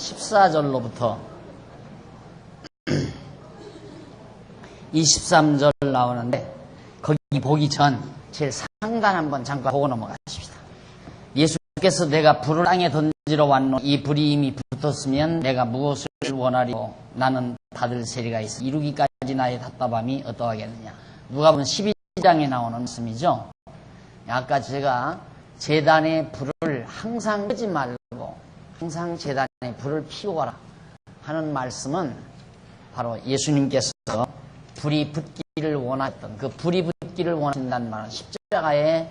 14절로부터 23절 나오는데 거기 보기 전 제일 상단 한번 잠깐 보고 넘어가십시다. 예수께서 내가 불을 땅에 던지러 왔노 이 불이 이미 붙었으면 내가 무엇을 원하리요 나는 받을 세리가 있어 이루기까지 나의 답답함이 어떠하겠느냐. 누가복음 12장에 나오는 말씀이죠. 아까 제가 제단의 불을 항상 끄지 말고 항상 제단에 불을 피워라 하는 말씀은 바로 예수님께서 불이 붙기를 원했던 그 불이 붙기를 원하신다는 말은 십자가에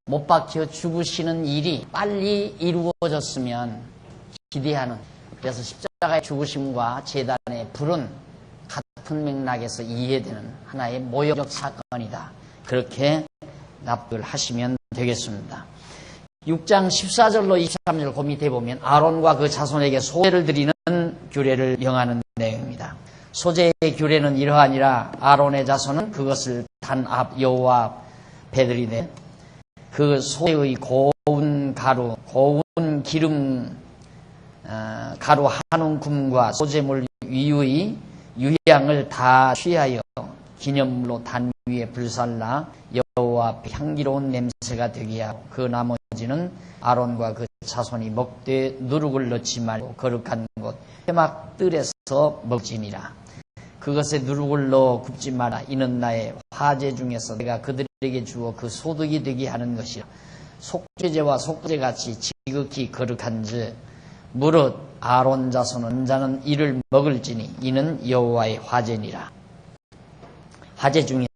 못 박혀 죽으시는 일이 빨리 이루어졌으면 기대하는, 그래서 십자가의 죽으심과 제단의 불은 같은 맥락에서 이해되는 하나의 모욕적 사건이다. 그렇게 납득을 하시면 되겠습니다. 6장 14절로 23절 그 밑에 보면 아론과 그 자손에게 소제를 드리는 규례를 명하는 내용입니다. 소제의 규례는 이러하니라. 아론의 자손은 그것을 단 앞 여호와 앞에 드리되 그 소의 고운 가루, 고운 기름, 가루 한 움큼과 소제물 위의 유향을 다 취하여 기념물로 단 위에 불살라 여호와 앞에 향기로운 냄새가 되게 하고 그 나머지는 아론과 그 자손이 먹되 누룩을 넣지 말고 거룩한 곳 회막들에서 먹지니라. 그것에 누룩을 넣어 굽지 마라. 이는 나의 화제 중에서 내가 그들에게 주어 그 소득이 되게 하는 것이라. 속죄제와 속죄같이 지극히 거룩한즉 무릇 아론 자손은 자는 이를 먹을지니 이는 여호와의 화제니라. 화제 중에서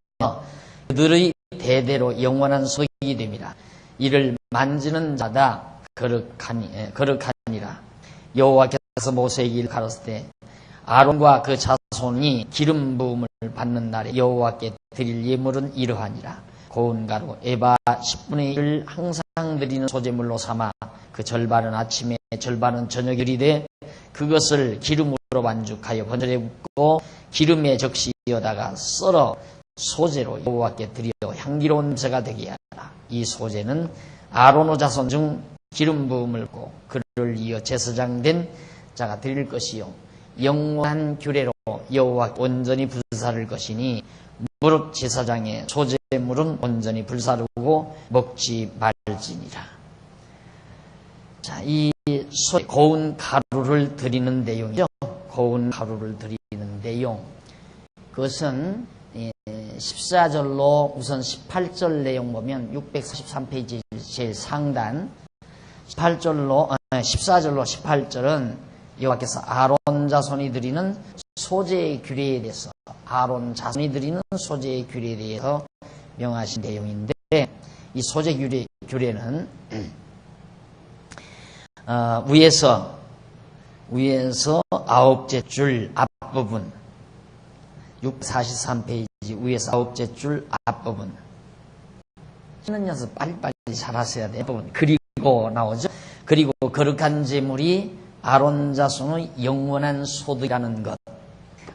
그들의 대대로 영원한 소득이 됨이라. 이를 만지는 자다 거룩하니라. 여호와께서 모세에게 이를 가르칠 때 아론과 그 자손이 기름 부음을 받는 날에 여호와께 드릴 예물은 이러하니라. 고운 가루 에바 10분의 1을 항상 드리는 소제물로 삼아 그 절반은 아침에 절반은 저녁에 드리되 그것을 기름으로 반죽하여 번절에 굽고 기름에 적시어다가 썰어 소제로 여호와께 드려 향기로운 냄새가 되게 하라. 이 소제는 아론의 자손 중 기름 부음을 받고 그를 이어 제사장 된 자가 드릴 것이요 영원한 규례로 여호와 온전히 불사를 것이니 무릇 제사장의 소제물은 온전히 불사르고 먹지 말지니라. 자, 이 고운 가루를 드리는 내용이죠. 고운 가루를 드리는 내용. 그것은 14절로 우선 18절 내용 보면 643페이지 제일 상단 14절로 18절은 여호와께서 아론 자손이 드리는 소제의 규례에 대해서 아론 자손이 드리는 소제의 규례에 대해서 명하신 내용인데 이 소제 규례는 위에서 아홉째 줄 앞부분 643페이지 위에서 아홉째 줄 앞부분 하는 연습 빨리빨리 잘 하셔야 돼요. 부분 그리고 나오죠. 그리고 거룩한 제물이 아론 자손의 영원한 소득이라는 것.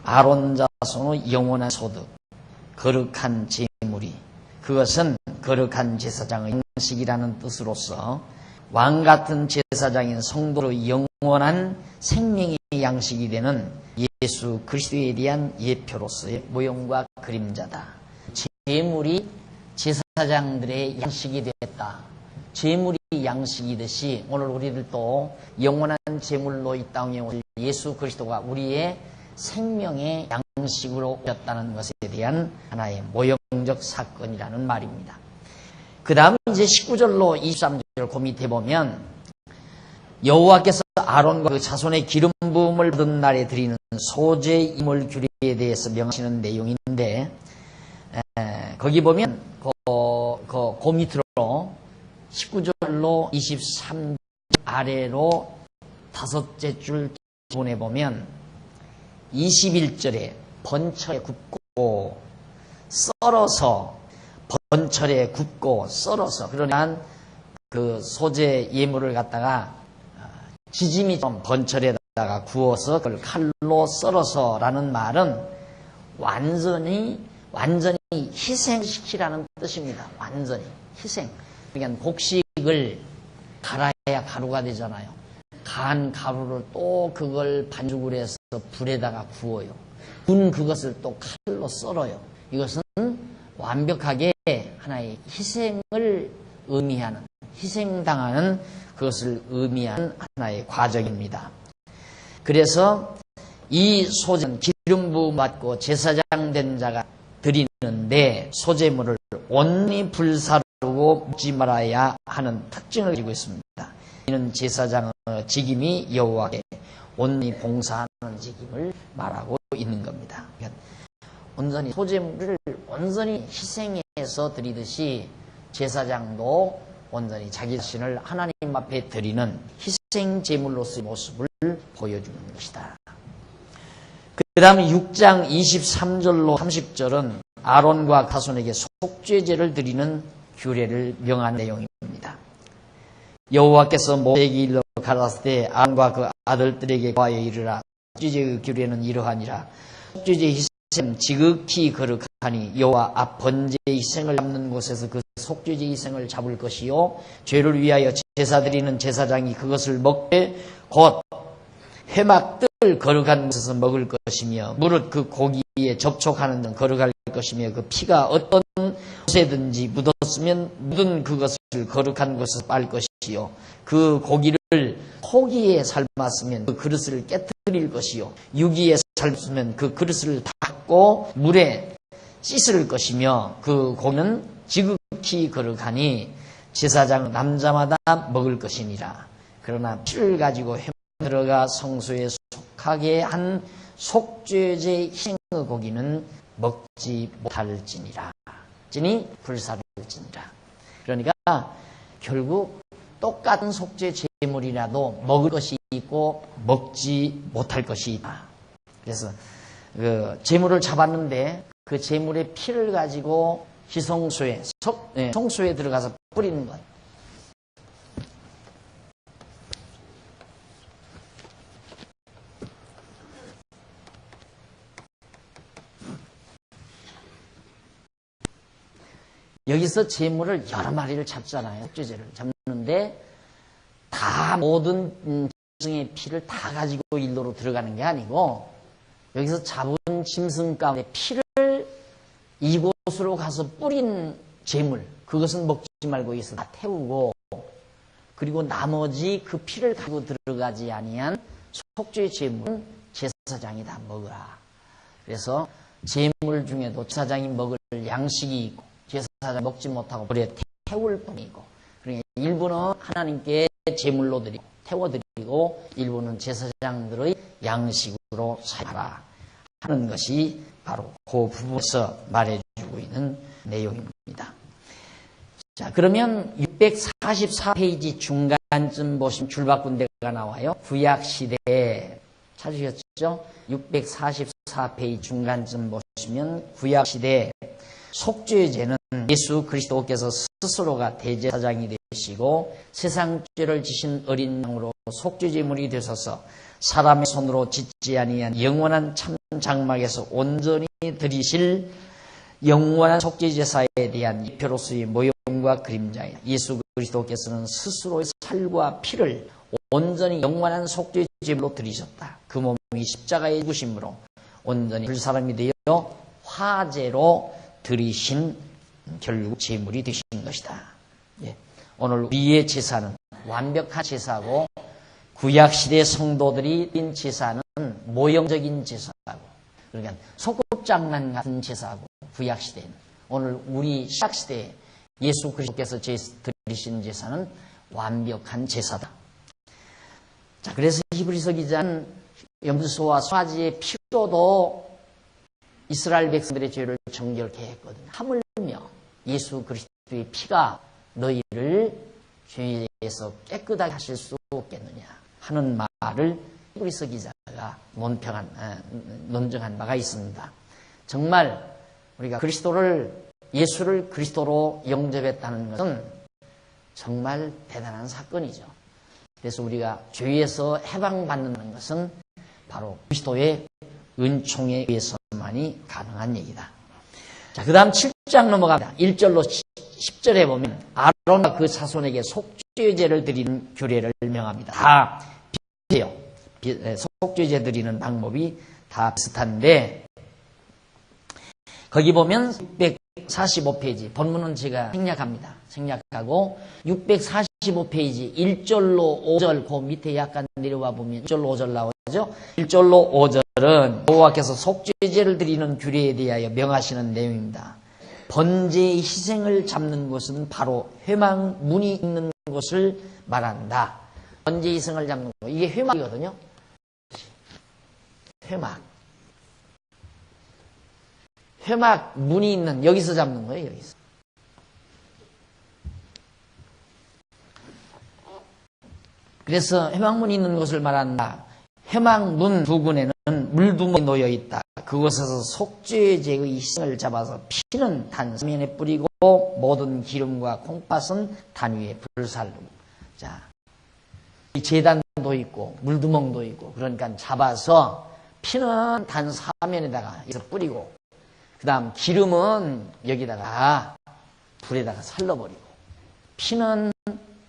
아론 자손의 영원한 소득. 거룩한 제물이. 그것은 거룩한 제사장의 양식이라는 뜻으로서 왕같은 제사장인 성도의 영원한 생명의 양식이 되는 예수 그리스도에 대한 예표로서의 모형과 그림자다. 제물이 제사장들의 양식이 됐다. 제물이 양식이듯이 오늘 우리들도 영원한 제물로 이 땅에 오실 예수 그리스도가 우리의 생명의 양식으로 오셨다는 것에 대한 하나의 모형적 사건이라는 말입니다. 그 다음 이제 19절로 23절 그 밑에 보면 여호와께서 아론과 그 자손의 기름 부음을 받은 날에 드리는 소제 이물 규례에 대해서 명하시는 내용인데 거기 보면 그 밑으로 19절로 23절 아래로 다섯째 줄 보내보면 21절에 번철에 굽고 썰어서 번철에 굽고 썰어서 그러나 그 소재 예물을 갖다가 지짐이 좀 번철에다가 구워서 그걸 칼로 썰어서 라는 말은 완전히 희생시키라는 뜻입니다. 완전히 희생. 그러니까 곡식을 갈아야 가루가 되잖아요. 간 가루를 또 그걸 반죽을 해서 불에다가 구워요. 구운 그것을 또 칼로 썰어요. 이것은 완벽하게 하나의 희생을 의미하는, 희생당하는 그것을 의미하는 하나의 과정입니다. 그래서 이 소제는 기름 부음 받고 제사장 된 자가 드리는데 소제물을 온전히 불사르고 먹지 말아야 하는 특징을 가지고 있습니다. 이는 제사장의 직임이 여호와께 온전히 봉사하는 직임을 말하고 있는 겁니다. 그러니까 온전히 소제물을 온전히 희생해서 드리듯이 제사장도 온전히 자기 자신을 하나님 앞에 드리는 희생 제물로서의 모습을 보여주는 것이다. 그 다음에 6장 23절로 30절은 아론과 가손에게 속죄제를 드리는 규례를 명한 내용입니다. 여호와께서 모세에게 일러 가라사대 때 아론과 그 아들들에게 고하여 이르라. 속죄제의 규례는 이러하니라. 속죄제 희생 지극히 거룩하니 여호와 앞 번제 희생을 잡는 곳에서 그 속죄제 희생을 잡을 것이요 죄를 위하여 제사 드리는 제사장이 그것을 먹되 곧 회막들 거룩한 곳에서 먹을 것이며 무릇 그 고기에 접촉하는 등 거룩할 것이며 그 피가 어떤 곳에든지 묻었으면 묻은 그것을 거룩한 곳에서 빨 것이요 그 고기를 호기에 삶았으면 그 그릇을 깨뜨릴 것이요 유기에 삶았으면 그 그릇을 닦고 물에 씻을 것이며 그 고기는 지극히 거룩하니 제사장 남자마다 먹을 것이니라. 그러나 피를 가지고 들어가 성소에 속하게 한 속죄제 희생의 고기는 먹지 못할지니라. 찐이 불사를지니라. 그러니까 결국 똑같은 속죄 제물이라도 먹을 것이 있고 먹지 못할 것이 있다. 그래서 그 제물을 잡았는데 그 제물의 피를 가지고 희성소에 성소에 들어가서 뿌리는 것. 여기서 제물을 여러 마리를 잡잖아요. 속죄제를 잡는데 다 모든 짐승의 피를 다 가지고 일로로 들어가는 게 아니고 여기서 잡은 짐승 가운데 피를 이곳으로 가서 뿌린 제물 그것은 먹지 말고 여기서 다 태우고 그리고 나머지 그 피를 가지고 들어가지 아니한 속죄 제물은 제사장이 다 먹으라. 그래서 제물 중에도 제사장이 먹을 양식이 있고 제사장 먹지 못하고 불에 태울 뿐이고 그러니까 일부는 하나님께 제물로 드리고 태워드리고 일부는 제사장들의 양식으로 사용하라 하는 것이 바로 그 부분에서 말해주고 있는 내용입니다. 자, 그러면 644페이지 중간쯤 보시면 줄바꾼 데가 나와요. 구약시대 찾으셨죠? 644페이지 중간쯤 보시면 구약시대 속죄제는 예수 그리스도께서 스스로가 대제사장이 되시고 세상 죄를 지신 어린 양으로 속죄제물이 되셔서 사람의 손으로 짓지 아니한 영원한 참 장막에서 온전히 드리실 영원한 속죄제사에 대한 이표로서의 모형과 그림자예요. 예수 그리스도께서는 스스로의 살과 피를 온전히 영원한 속죄제물로 드리셨다. 그 몸이 십자가에 죽으심으로 온전히 불사람이 되어 화제로 드리신 결국 제물이 되신 것이다. 예. 오늘 우리의 제사는 완벽한 제사고 구약시대 성도들이 드린 제사는 모형적인 제사고 그러니까 소꿉장난 같은 제사고 구약시대는 오늘 우리 신약시대에 예수 그리스도께서 드리신 제사는 완벽한 제사다. 자, 그래서 히브리서 기자는 염소와 송아지의 피로도 이스라엘 백성들의 죄를 정결케 했거든요. 하물며 예수 그리스도의 피가 너희를 죄에서 깨끗하게 하실 수 없겠느냐 하는 말을 히브리서 기자가 논증한 바가 있습니다. 정말 우리가 예수를 그리스도로 영접했다는 것은 정말 대단한 사건이죠. 그래서 우리가 죄에서 해방받는 것은 바로 그리스도의 은총에 의해서만이 가능한 얘기다. 자, 그 다음 7장 넘어갑니다. 1절로 10절에 보면 아론과 그 자손에게 속죄제를 드리는 규례를 명합니다. 다 비슷해요. 속죄제 드리는 방법이 다 비슷한데, 거기 보면 645페이지, 본문은 제가 생략합니다. 생략하고 645페이지 1절로 5절 그 밑에 약간 내려와 보면 1절로 5절 나오죠. 1절로 5절은 여호와께서 속죄제를 드리는 규례에 대하여 명하시는 내용입니다. 번제의 희생을 잡는 것은 바로 회막문이 있는 곳을 말한다. 번제 희생을 잡는 것, 이게 회막이거든요. 회막 문이 있는, 여기서 잡는 거예요. 여기서. 그래서 회막문이 있는 곳을 말한다. 회막문 부근에는 물두멍이 놓여 있다. 그곳에서 속죄제의 희생을 잡아서 피는 단 사면에 뿌리고 모든 기름과 콩팥은 단 위에 불살르고. 자, 제단도 있고 물두멍도 있고, 그러니까 잡아서 피는 단 사면에다가 뿌리고, 그 다음 기름은 여기다가 불에다가 살라버리고, 피는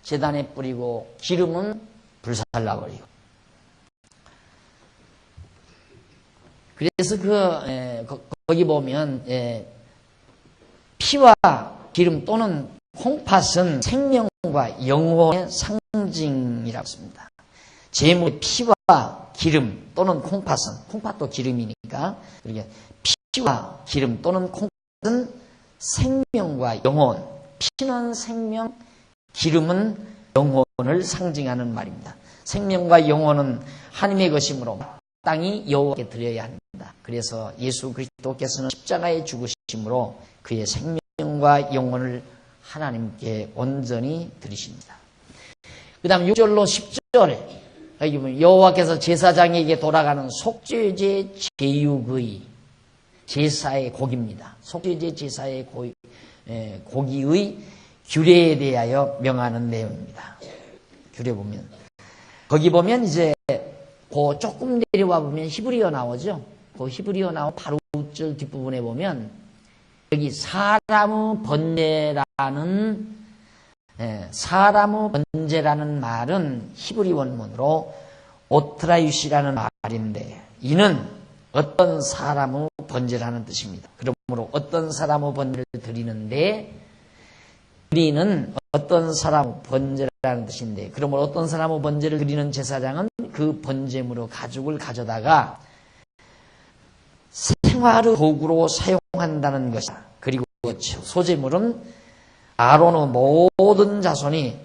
제단에 뿌리고 기름은 불살라버리고. 그래서 거기 보면 피와 기름 또는 콩팥은 생명과 영혼의 상징이라고 했습니다. 제물의 피와 기름 또는 콩팥도 기름이니까, 이렇게 피와 기름 또는 콩팥은 생명과 영혼, 피는 생명, 기름은 영혼을 상징하는 말입니다. 생명과 영혼은 하나님의 것이므로 마땅히 여호와께 드려야 합니다. 그래서 예수 그리스도께서는 십자가에 죽으심으로 그의 생명과 영혼을 하나님께 온전히 드리십니다. 그 다음 6절로 10절에 여기 보면 여호와께서 제사장에게 돌아가는 속죄제 제육의 제사의 고기입니다. 속죄제 제사의 고기의 규례에 대하여 명하는 내용입니다. 규례 보면 거기 보면 이제 그 조금 내려와 보면 히브리어 나오죠. 그 히브리어 나오 바로 6절 뒷부분에 보면 여기 사람의 번제라는 말은 히브리 원문으로 오트라유시라는 말인데, 이는 어떤 사람의 번제라는 뜻입니다. 그러므로 어떤 사람의 번제를 드리는데, 드리는 어떤 사람의 번제라는 뜻인데, 그러므로 어떤 사람의 번제를 드리는 제사장은 그 번제물의 가죽을 가져다가 생활의 도구로 사용한다는 것이다. 그리고 소제물은 아론의 모든 자손이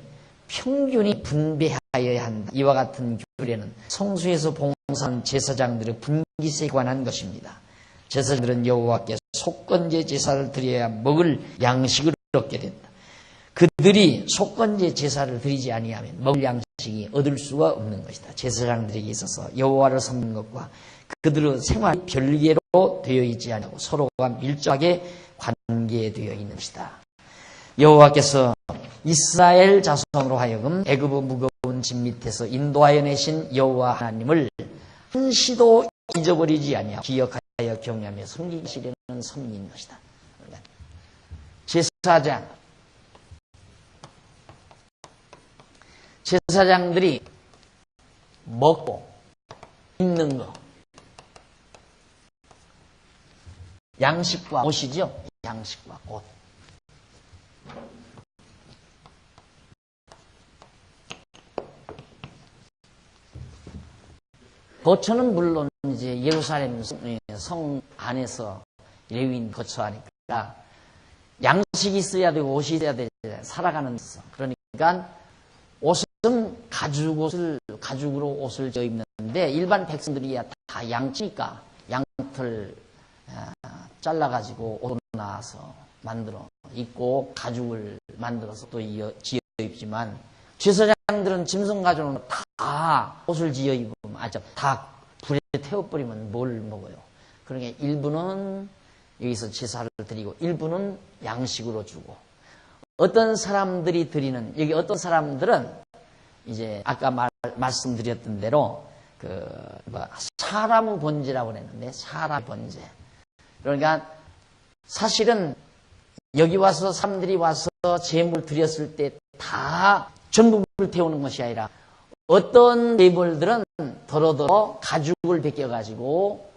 평균히 분배하여야 한다. 이와 같은 규례는 성소에서 봉사한 제사장들의 분깃에 관한 것입니다. 제사장들은 여호와께 속건제 제사를 드려야 먹을 양식을 얻게 된다. 그들이 속건제 제사를 드리지 아니하면 먹을 양식이 얻을 수가 없는 것이다. 제사장들에게 있어서 여호와를 섬기는 것과 그들의 생활이 별개로 되어 있지 않고 서로가 밀접하게 관계되어 있는 것이다. 여호와께서 이스라엘 자손으로 하여금 애굽의 무거운 짐 밑에서 인도하여 내신 여호와 하나님을 한시도 잊어버리지 아니하고 기억하여 경외하며 섬기시려는 섭리인 것이다. 제사장들이 먹고 입는 거, 양식과 옷이죠. 양식과 옷. 거처는 물론 이제 예루살렘 성 안에서 레위인 거처하니까 양식이 있어야 되고 옷이 있어야 되잖아요. 살아가는 데서. 그러니까 옷은 가죽으로 옷을 져 입는데, 일반 백성들이 다 양치니까 양털 잘라가지고 옷을 나와서 만들어 입고 가죽을 만들어서 또 지어 입지만, 제사장들은 짐승 가죽은 다 옷을 지어 입으면 다 불에 태워버리면 뭘 먹어요. 그러니까 일부는 여기서 제사를 드리고 일부는 양식으로 주고, 어떤 사람들이 드리는, 여기 어떤 사람들은 이제 아까 말씀드렸던 대로 사람의 번제라고 그랬는데, 사람 번제. 그러니까 사실은 여기 와서 사람들이 와서 제물 드렸을 때 다 전부 불 태우는 것이 아니라 어떤 레이벌들은 더러더러 가죽을 벗겨가지고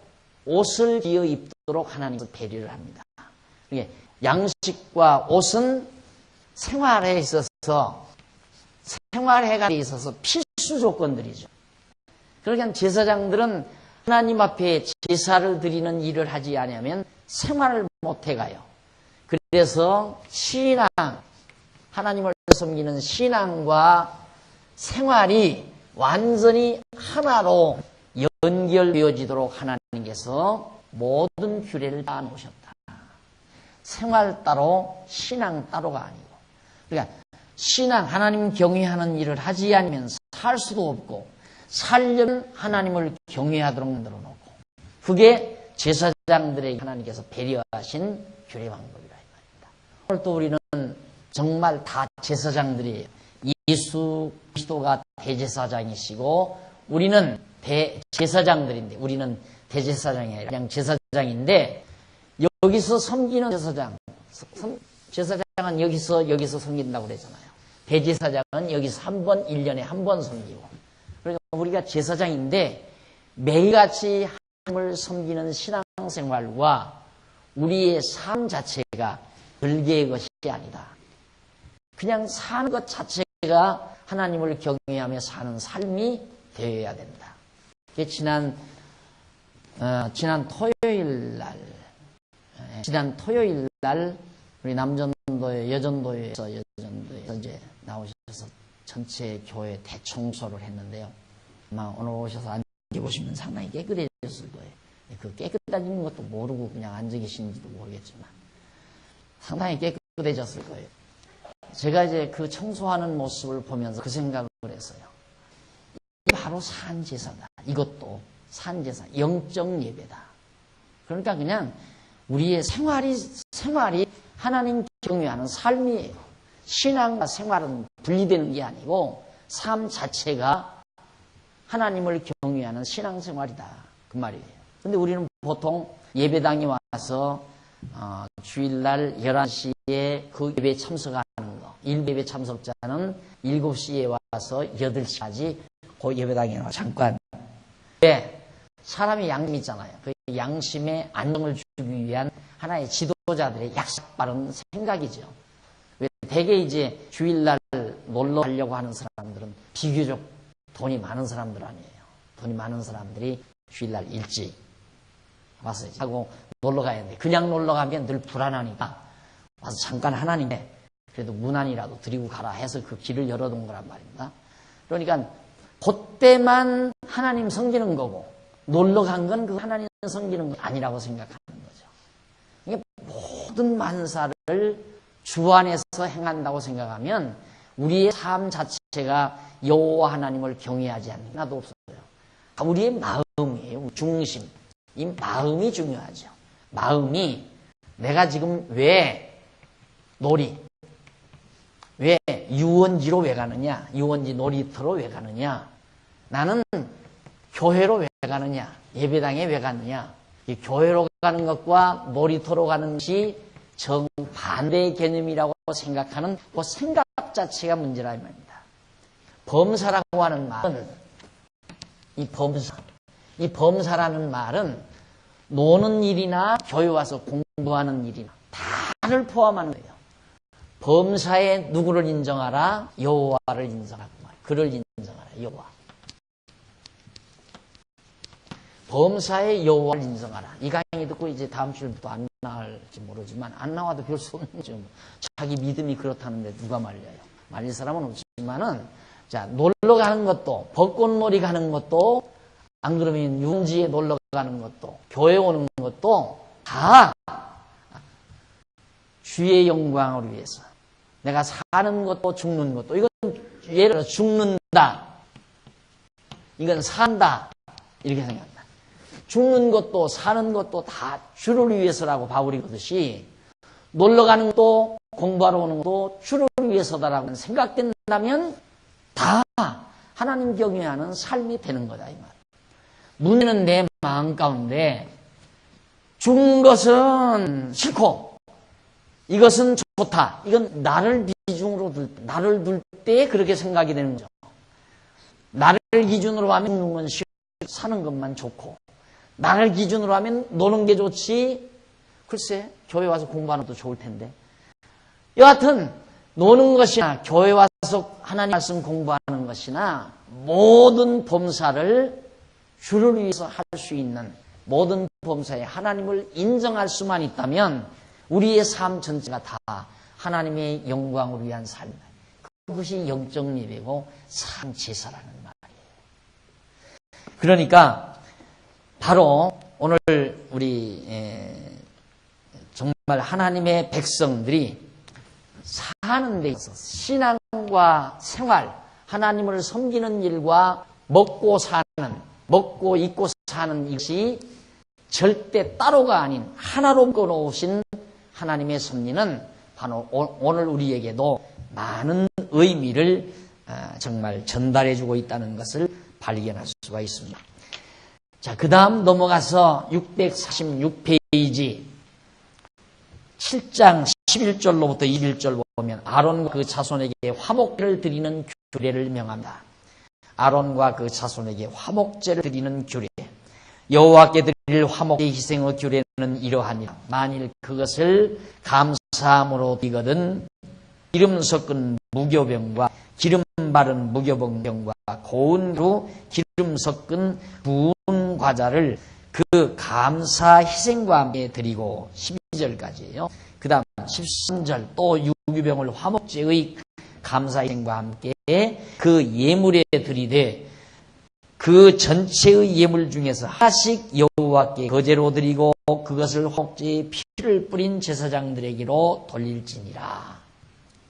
옷을 지어 입도록 하나님을 배려를 합니다. 이게 양식과 옷은 생활에 있어서 생활해가 있어서 필수 조건들이죠. 그러니까 제사장들은 하나님 앞에 제사를 드리는 일을 하지 않으면 생활을 못해가요. 그래서 신앙, 하나님을 섬기는 신앙과 생활이 완전히 하나로 연결되어지도록 하나님께서 모든 규례를 다 놓으셨다. 생활 따로 신앙 따로가 아니고, 그러니까 신앙, 하나님 경외하는 일을 하지 않으면 살 수도 없고, 살려면 하나님을 경외하도록 만들어 놓고, 그게 제사장들에게 하나님께서 배려하신 규례 방법이라 이 말입니다. 오늘 또 우리는 정말 다 제사장들이에요. 예수 그리스도가 대제사장이시고 우리는 대제사장들인데, 우리는 대제사장이 아니라 그냥 제사장인데, 여기서 섬기는 제사장, 제사장은 여기서 섬긴다고 그러잖아요. 대제사장은 여기서 한 번, 1년에 한 번 섬기고. 그러니까 우리가 제사장인데 매일같이 하나님을 섬기는 신앙생활과 우리의 삶 자체가 별개의 것이 아니다. 그냥 사는 것 자체가 하나님을 경외하며 사는 삶이 되어야 된다. 지난 토요일 날 우리 남전도에 여전도에서 이제 나오셔서 전체 교회 대청소를 했는데요. 아마 오늘 오셔서 앉아 보시면 상당히 깨끗해졌을 거예요. 그 깨끗해지는 것도 모르고 그냥 앉아 계시는지도 모르겠지만 상당히 깨끗해졌을 거예요. 제가 이제 그 청소하는 모습을 보면서 그 생각을 했어요. 이게 바로 산제사다. 이것도 산제사, 영적 예배다. 그러니까 그냥 우리의 생활이 하나님 경외하는 삶이에요. 신앙과 생활은 분리되는 게 아니고 삶 자체가 하나님을 경외하는 신앙생활이다. 그 말이에요. 근데 우리는 보통 예배당에 와서 주일날 11시에 그 예배에 참석하는 거. 일부 예배 참석자는 7시에 와서 8시까지 그 예배당에 와서 잠깐. 네, 사람이 양심이 있잖아요. 그 양심에 안정을 주기 위한 하나의 지도자들의 약삭빠른 생각이죠. 대개 이제 주일날 놀러 가려고 하는 사람들은 비교적 돈이 많은 사람들 아니에요. 돈이 많은 사람들이 주일날 일찍 와서 하고 놀러 가야 돼. 그냥 놀러 가면 늘 불안하니까 와서 잠깐 하나님께 그래도 문안이라도 드리고 가라 해서 그 길을 열어둔 거란 말입니다. 그러니까 그때만 하나님 섬기는 거고 놀러 간 건 그 하나님 섬기는 거 아니라고 생각하는 거죠. 이게 모든 만사를 주 안에서 행한다고 생각하면 우리의 삶 자체가 여호와 하나님을 경외하지 않는 하나도 없어요. 우리의 마음이에요. 중심. 이 마음이 중요하죠. 마음이 내가 지금 왜 유원지로 왜 가느냐? 유원지 놀이터로 왜 가느냐? 나는 교회로 왜 가느냐? 예배당에 왜 가느냐? 이 교회로 가는 것과 놀이터로 가는 것이 정반대의 개념이라고 생각하는 그 생각 자체가 문제라 이 말입니다. 범사라고 하는 말은 이 범사라는 말은 노는 일이나 교회 와서 공부하는 일이나 다를 포함하는 거예요. 범사에 누구를 인정하라? 여호와를 인정하고 말이에요. 그를 인정하라. 여호와. 범사에 여호와를 인정하라. 이 강의 듣고 이제 다음 주부터 안 나갈지 모르지만 안 나와도 별 수 없는 점. 자기 믿음이 그렇다는데 누가 말려요? 말릴 사람은 없지만은 자 놀러 가는 것도 벚꽃놀이 가는 것도 안 그러면 유원지에 놀러 가는 것도 교회 오는 것도 다 주의 영광을 위해서 내가 사는 것도 죽는 것도 이건 예를 들어 죽는다 이건 산다 이렇게 생각한다. 죽는 것도 사는 것도 다 주를 위해서라고 바울이 그러듯이 놀러 가는 것도 공부하러 오는 것도 주를 위해서다라고 생각된다면 다 하나님 경외하는 삶이 되는 거다 이 말. 문제는 내 마음 가운데 죽는 것은 싫고 이것은 좋다. 이건 나를 비중으로 나를 둘 때 그렇게 생각이 되는 거죠. 기준으로 하면 먹는 건 싫고 사는 것만 좋고, 나를 기준으로 하면 노는 게 좋지, 글쎄 교회 와서 공부하는 것도 좋을 텐데, 여하튼 노는 것이나 교회 와서 하나님 말씀 공부하는 것이나 모든 범사를 주를 위해서 할 수 있는 모든 범사에 하나님을 인정할 수만 있다면 우리의 삶 전체가 다 하나님의 영광을 위한 삶이다. 그것이 영적 예배고 산 제사라는 말이에요. 그러니까 바로 오늘 우리 정말 하나님의 백성들이 사는 데 있어서 신앙과 생활, 하나님을 섬기는 일과 먹고 입고 사는 이것이 절대 따로가 아닌 하나로 묶어놓으신 하나님의 섭리는 바로 오늘 우리에게도 많은 의미를 정말 전달해주고 있다는 것을 발견할 수가 있습니다. 자, 그 다음 넘어가서 646페이지 7장 11절로부터 21절 보면 아론과 그 자손에게 화목제를 드리는 규례를 명한다. 아론과 그 자손에게 화목제를 드리는 규례. 여호와께 드릴 화목제 희생의 규례는 이러하니라. 만일 그것을 감사함으로 드리거든 기름 섞은 무교병과 기름 바른 무교병과 고운 그 기름 섞은 부은 과자를 그 감사 희생과 함께 드리고 12절까지예요. 그 다음 13절 또 유교병을 화목제의 감사 희생과 함께 그 예물에 드리되 그 전체의 예물 중에서 하나씩 여호와께 거제로 드리고 그것을 화목제의 피를 뿌린 제사장들에게로 돌릴지니라.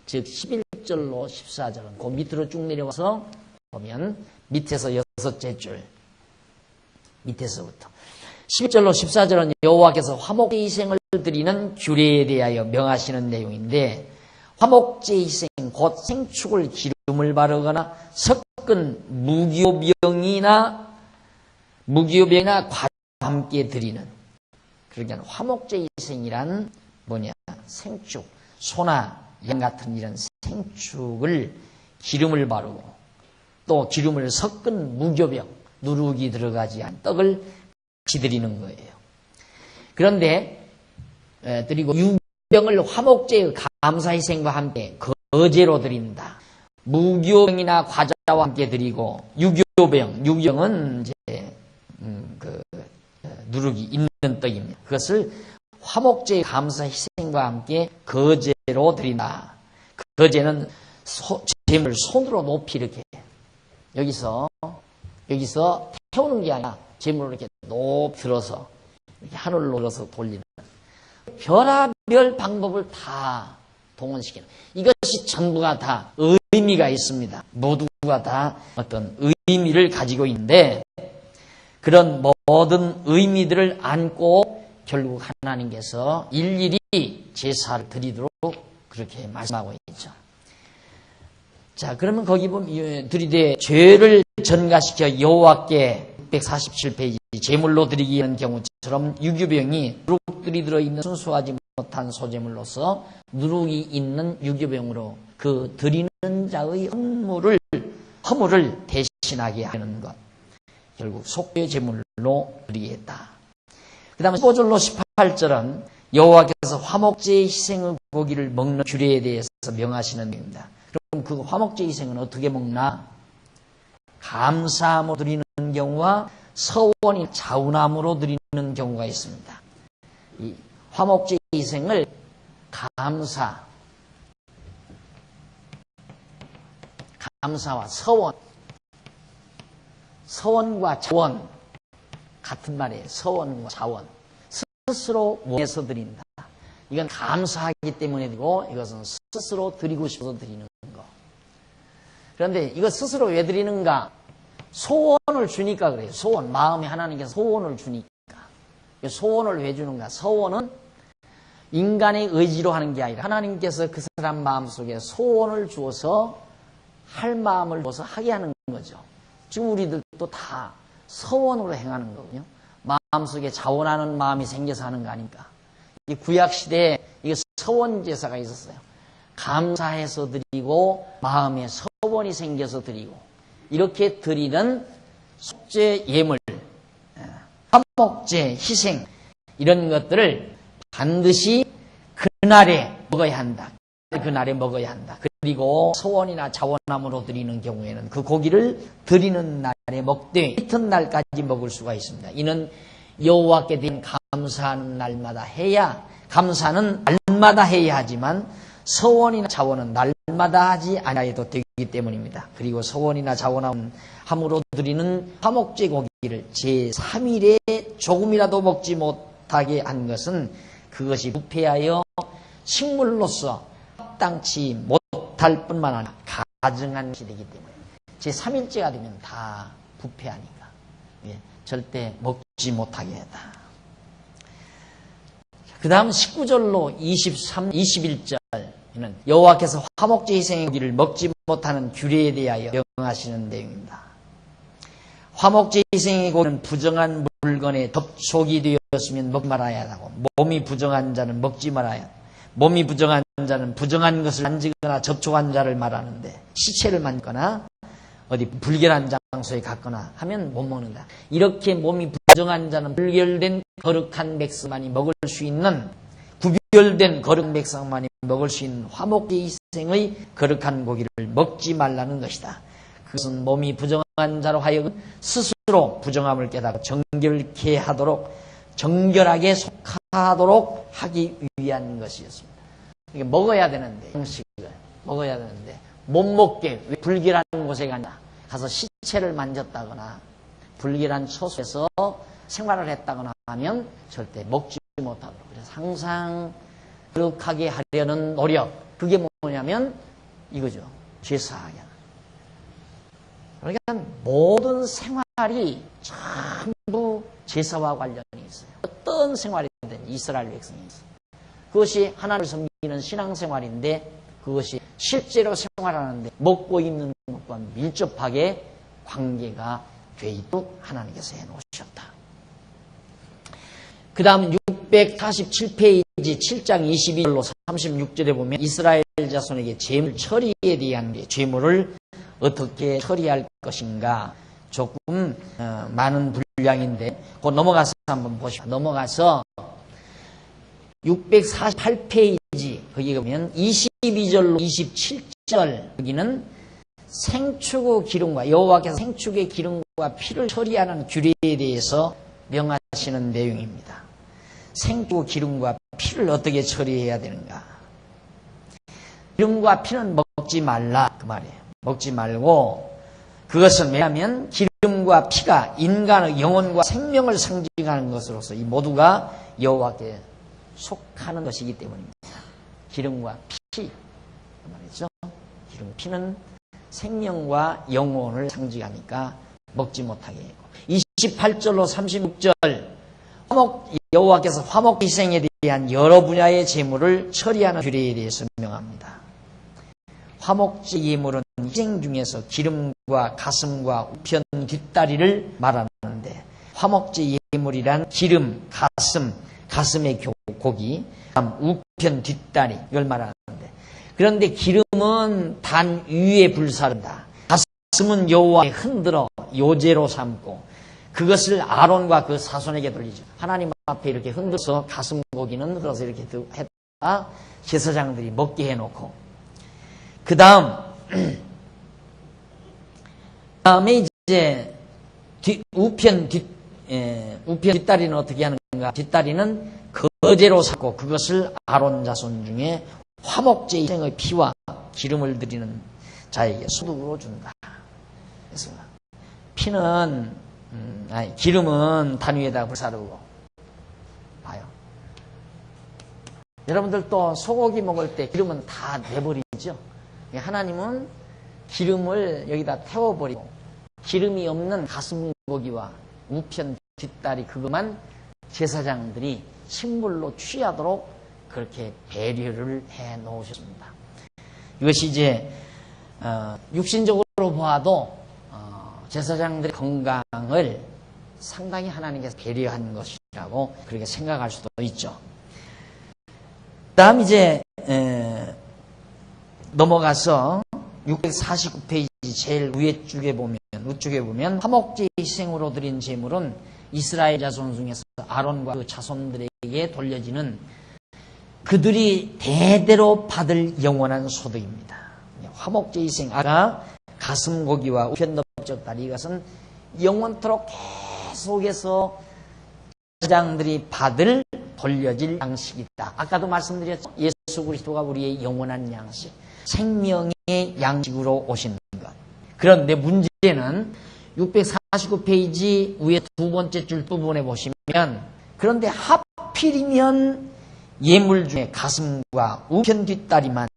즉 11절로 14절은 그 밑으로 쭉 내려와서 보면 밑에서 여섯째 줄 밑에서부터 11절로 14절은 여호와께서 화목제 희생을 드리는 규례에 대하여 명하시는 내용인데, 화목제 희생 곧 생축을 기름을 바르거나 섞은 무교병이나 과자와 함께 드리는, 그러니까 화목제 희생이란 뭐냐, 생축, 소나 양 같은 이런 생축을 기름을 바르고 또 기름을 섞은 무교병, 누룩이 들어가지 않은 떡을 같이 드리는 거예요. 그런데 드리고 유병을 화목제의 감사희생과 함께 거제로 드린다. 무교병이나 과자와 함께 드리고 유교병은 이제 누룩이 있는 떡입니다. 그것을 화목제의 감사희생과 함께 거제로 드린다. 거제는 재물 손으로 높이 이렇게 여기서 태우는 게 아니라 재물을 이렇게 높이 들어서 이렇게 하늘로 들어서 돌리는 별의별 방법을 다 동원시키는, 이것이 전부가 다 의미가 있습니다. 모두가 다 어떤 의미를 가지고 있는데 그런 모든 의미들을 안고 결국 하나님께서 일일이 제사를 드리도록 그렇게 말씀하고 있죠. 자, 그러면 거기 보면 드리되 죄를 전가시켜 여호와께 647페이지 제물로 드리기는 경우처럼 유교병이 누룩들이 들어있는 순수하지 못한 소제물로서 누룩이 있는 유교병으로 그 드리는 자의 허물을 대신하게 하는 것, 결국 속죄 제물로 드리겠다. 그 다음에 15절로 18절은 여호와께서 화목제 희생의 고기를 먹는 규례에 대해서 명하시는 내용입니다. 그럼 그 화목제 희생은 어떻게 먹나? 감사함으로 드리는 경우와 서원이 자운함으로 드리는 경우가 있습니다. 이 화목제 희생을 감사와 서원과 자원 같은 말이에요. 서원과 자원, 스스로 원해서 드린다. 이건 감사하기 때문에 드리고 이것은 스스로 드리고 싶어서 드리는 거. 그런데 이거 스스로 왜 드리는가? 소원을 주니까 그래요. 소원, 마음에 하나님께서 소원을 주니까. 소원을 왜 주는가? 소원은 인간의 의지로 하는 게 아니라 하나님께서 그 사람 마음속에 소원을 주어서 할 마음을 주어서 하게 하는 거죠. 지금 우리들도 다 서원으로 행하는 거거든요. 마음속에 자원하는 마음이 생겨서 하는 거 아닙니까? 이 구약시대에 이게 서원제사가 있었어요. 감사해서 드리고 마음에 서원이 생겨서 드리고, 이렇게 드리는 속죄 예물, 화목제, 희생 이런 것들을 반드시 그날에 먹어야 한다. 그날에 먹어야 한다. 그리고 소원이나 자원함으로 드리는 경우에는 그 고기를 드리는 날에 먹되 이튿날까지 먹을 수가 있습니다. 이는 여호와께 대한 감사하는 날마다 해야, 감사는 날마다 해야 하지만 서원이나 자원은 날마다 하지 않아도 되기 때문입니다. 그리고 서원이나 자원함으로 드리는 화목제 고기를 제3일에 조금이라도 먹지 못하게 한 것은 그것이 부패하여 식물로서 합당치 못할 뿐만 아니라 가증한 것이 되기 때문에 제3일째가 되면 다 부패하니까 절대 먹지 못하게 했다. 그 다음 19절로 21절에는 여호와께서 화목제 희생의 고기를 먹지 못하는 규례에 대하여 명하시는 내용입니다. 화목제 희생의 고기는 부정한 물건에 접촉이 되었으면 먹지 말아야 하고, 몸이 부정한 자는 먹지 말아야 하고, 몸이 부정한 자는 부정한 것을 만지거나 접촉한 자를 말하는데, 시체를 만지거나 어디 불결한 장소에 갔거나 하면 못 먹는다. 이렇게 몸이 부정한 자는 불결된 거룩한 백성만이 먹을 수 있는, 구별된 거룩한 백성만이 먹을 수 있는 화목제 희생의 거룩한 고기를 먹지 말라는 것이다. 그것은 몸이 부정한 자로 하여금 스스로 부정함을 깨닫고 정결케 하도록, 정결하게 속하도록 하기 위한 것이었습니다. 그러니까 먹어야 되는데, 음식을 먹어야 되는데 못 먹게, 왜 불길한 곳에 가서 시체를 만졌다거나 불길한 처소에서 생활을 했다거나 하면 절대 먹지 못하도록. 그래서 항상 거룩하게 하려는 노력, 그게 뭐냐면 이거죠. 제사하게. 그러니까 모든 생활이 전부 제사와 관련이 있어요. 어떤 생활이든 이스라엘 백성이 있어요. 그것이 하나님을 섬기는 신앙생활인데, 그것이 실제로 생활하는데 먹고 입는 것과 밀접하게 관계가 돼 있도록 하나님께서 해놓으셨다. 그 다음 647페이지 7장 22절로 36절에 보면 이스라엘 자손에게 재물 처리에 대한 재물을 어떻게 처리할 것인가, 조금 많은 분량인데 곧 넘어가서 한번 보시죠. 넘어가서 648페이지 거기 보면 22절로 27절, 여기는 생축의 기름과 여호와께서 생축의 기름과 피를 처리하는 규례에 대해서 명하시는 내용입니다. 생축의 기름과 피를 어떻게 처리해야 되는가. 기름과 피는 먹지 말라 그 말이에요. 먹지 말고, 그것은 왜냐하면 기름과 피가 인간의 영혼과 생명을 상징하는 것으로서 이 모두가 여호와께 속하는 것이기 때문입니다. 기름과 피 그 말이죠. 기름, 피는 생명과 영혼을 상징하니까 먹지 못하게 했고, 28절로 36절 여호와께서 화목 희생에 대한 여러 분야의 제물을 처리하는 규례에 대해서 명합니다. 화목제 예물은 희생 중에서 기름과 가슴과 우편 뒷다리를 말하는데, 화목제 예물이란 기름, 가슴의 고기, 우편 뒷다리 이걸 말하는데, 그런데 기름은 단 위에 불사른다. 가슴은 여호와에 흔들어 요제로 삼고 그것을 아론과 그 사손에게 돌리죠. 하나님 앞에 이렇게 흔들어서 가슴 고기는 흔들어서 이렇게 했다 제사장들이 먹게 해놓고, 그 다음에 이제 우편 뒷다리는 어떻게 하는가? 뒷다리는 거제로 삼고 그것을 아론 자손 중에 화목제 희생의 피와 기름을 드리는 자에게 소득으로 준다. 그래서 기름은 단 위에다가 불사르고, 봐요. 여러분들 또 소고기 먹을 때 기름은 다 내버리죠. 하나님은 기름을 여기다 태워버리고 기름이 없는 가슴고기와 우편 뒷다리 그것만 제사장들이 식물로 취하도록 그렇게 배려를 해 놓으셨습니다. 이것이 이제 육신적으로 보아도 제사장들의 건강을 상당히 하나님께서 배려한 것이라고 그렇게 생각할 수도 있죠. 그 다음 이제 넘어가서 649페이지 제일 위에 쪽에 보면 우측에 보면 화목제 희생으로 드린 제물은 이스라엘 자손 중에서 아론과 그 자손들에게 돌려지는 그들이 대대로 받을 영원한 소득입니다. 화목제 희생, 아까 가슴고기와 우편넓적 다리, 이것은 영원토록 계속해서 제사장들이 받을 돌려질 양식이다. 아까도 말씀드렸죠. 예수 그리스도가 우리의 영원한 양식, 생명의 양식으로 오신 것. 그런데 문제는 649페이지 위에 두 번째 줄 부분에 보시면, 그런데 하필이면 예물 중에 가슴과 우편 뒷다리만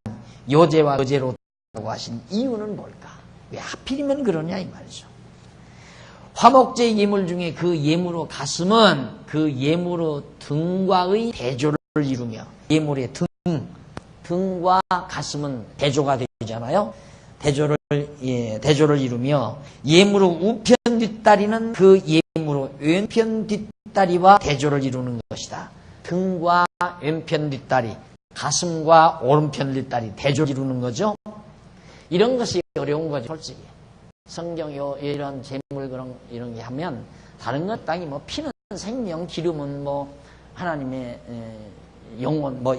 요제와 거제로 하신 이유는 뭘까? 왜 하필이면 그러냐 이 말이죠. 화목제 예물 중에 그 예물의 가슴은 그 예물의 등과의 대조를 이루며, 예물의 등과 가슴은 대조가 되잖아요. 대조를 이루며, 예물의 우편 뒷다리는 그 예물의 왼편 뒷다리와 대조를 이루는 것이다. 등과 왼편 뒷다리, 가슴과 오른편 뒷다리 대조를 이루는 거죠. 이런 것이 어려운 거죠, 솔직히. 성경 이런 재물 이런 게 하면 다른 것 땅이 뭐 피는 생명, 기름은 뭐 하나님의 영혼, 뭐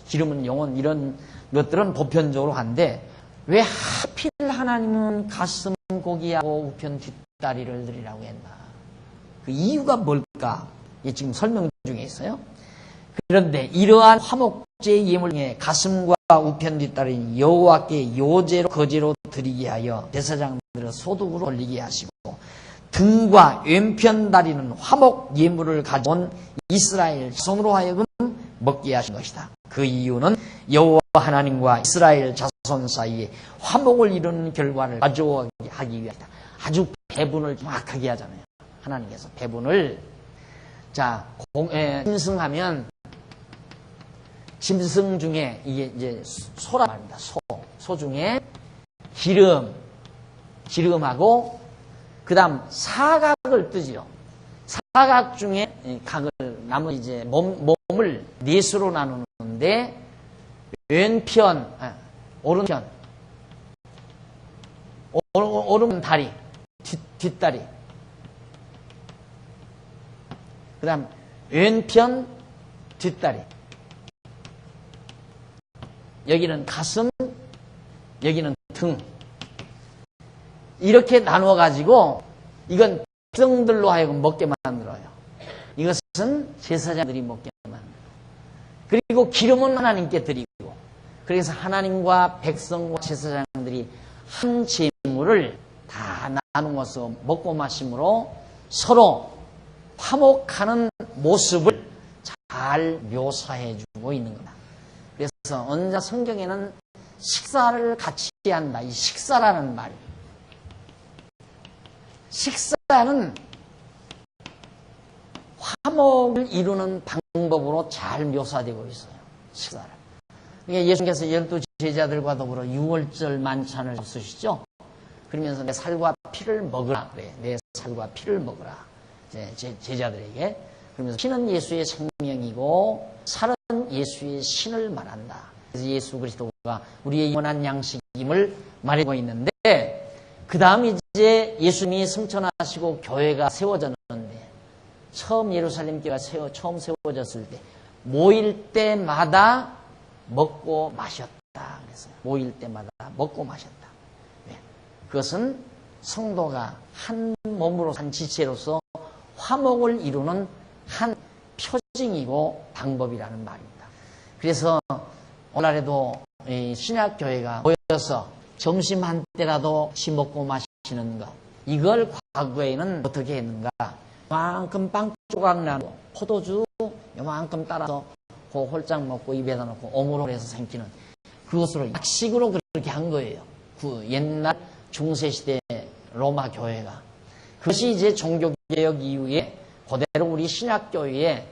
기름은 영혼, 이런 것들은 보편적으로 한데 왜 하필 하나님은 가슴 고기하고 우편 뒷다리를 드리라고 했나? 그 이유가 뭘까? 이게 지금 설명 중에 있어요. 그런데 이러한 화목제 예물 중에 가슴과 우편 뒷다리는 여호와께 요제로 거제로 드리게 하여 제사장들의 소득으로 돌리게 하시고, 등과 왼편 다리는 화목 예물을 가져온 이스라엘 자손으로 하여금 먹게 하신 것이다. 그 이유는 여호와 하나님과 이스라엘 자손 사이에 화목을 이루는 결과를 가져오게 하기 위하다. 아주 배분을 정확하게 하잖아요. 하나님께서 배분을. 자, 짐승하면 짐승 중에 이게 이제 소란 말입니다. 소 중에 기름하고 그 다음 사각을 뜨지요. 사각 중에 각을 나머지 이제 몸을 넷으로 나누는데 오른편 다리, 뒷다리, 그 다음 왼편 뒷다리, 여기는 가슴, 여기는 등, 이렇게 나누어가지고 이건 백성들로 하여금 먹게 만들어요. 이것은 제사장들이 먹게 만들어요. 그리고 기름은 하나님께 드리고, 그래서 하나님과 백성과 제사장들이 한 제물을 다 나누어서 먹고 마심으로 서로 화목하는 모습을 잘 묘사해주고 있는 거다. 그래서 언제 성경에는 식사를 같이 한다. 이 식사라는 말, 식사는 화목을 이루는 방법으로 잘 묘사되고 있어요. 식사를. 그러니까 예수님께서 12 제자들과 더불어 유월절 만찬을 쓰시죠. 그러면서 내 살과 피를 먹으라 그래. 내 살과 피를 먹으라. 제자들에게. 그러면서 피는 예수의 생명이고 살은 예수의 신을 말한다. 그래서 예수 그리스도가 우리의 영원한 양식임을 말하고 있는데, 그 다음 이제 예수님이 승천하시고 교회가 세워졌는데, 처음 예루살렘 교회가 처음 세워졌을 때 모일 때마다 먹고 마셨다. 그래서 모일 때마다 먹고 마셨다. 왜? 그것은 성도가 한 몸으로 한 지체로서 화목을 이루는 한 표징이고 방법이라는 말입니다. 그래서 오늘날에도 신약교회가 모여서 점심 한때라도 같이 먹고 마시는 것, 이걸 과거에는 어떻게 했는가? 요만큼 빵 조각 나고 포도주 요만큼 따라서 그 홀짝 먹고 입에다 넣고 오므로 해서 생기는 그것으로 약식으로 그렇게 한 거예요. 그 옛날 중세시대 로마 교회가. 그것이 이제 종교개혁 이후에 그대로 우리 신약교회에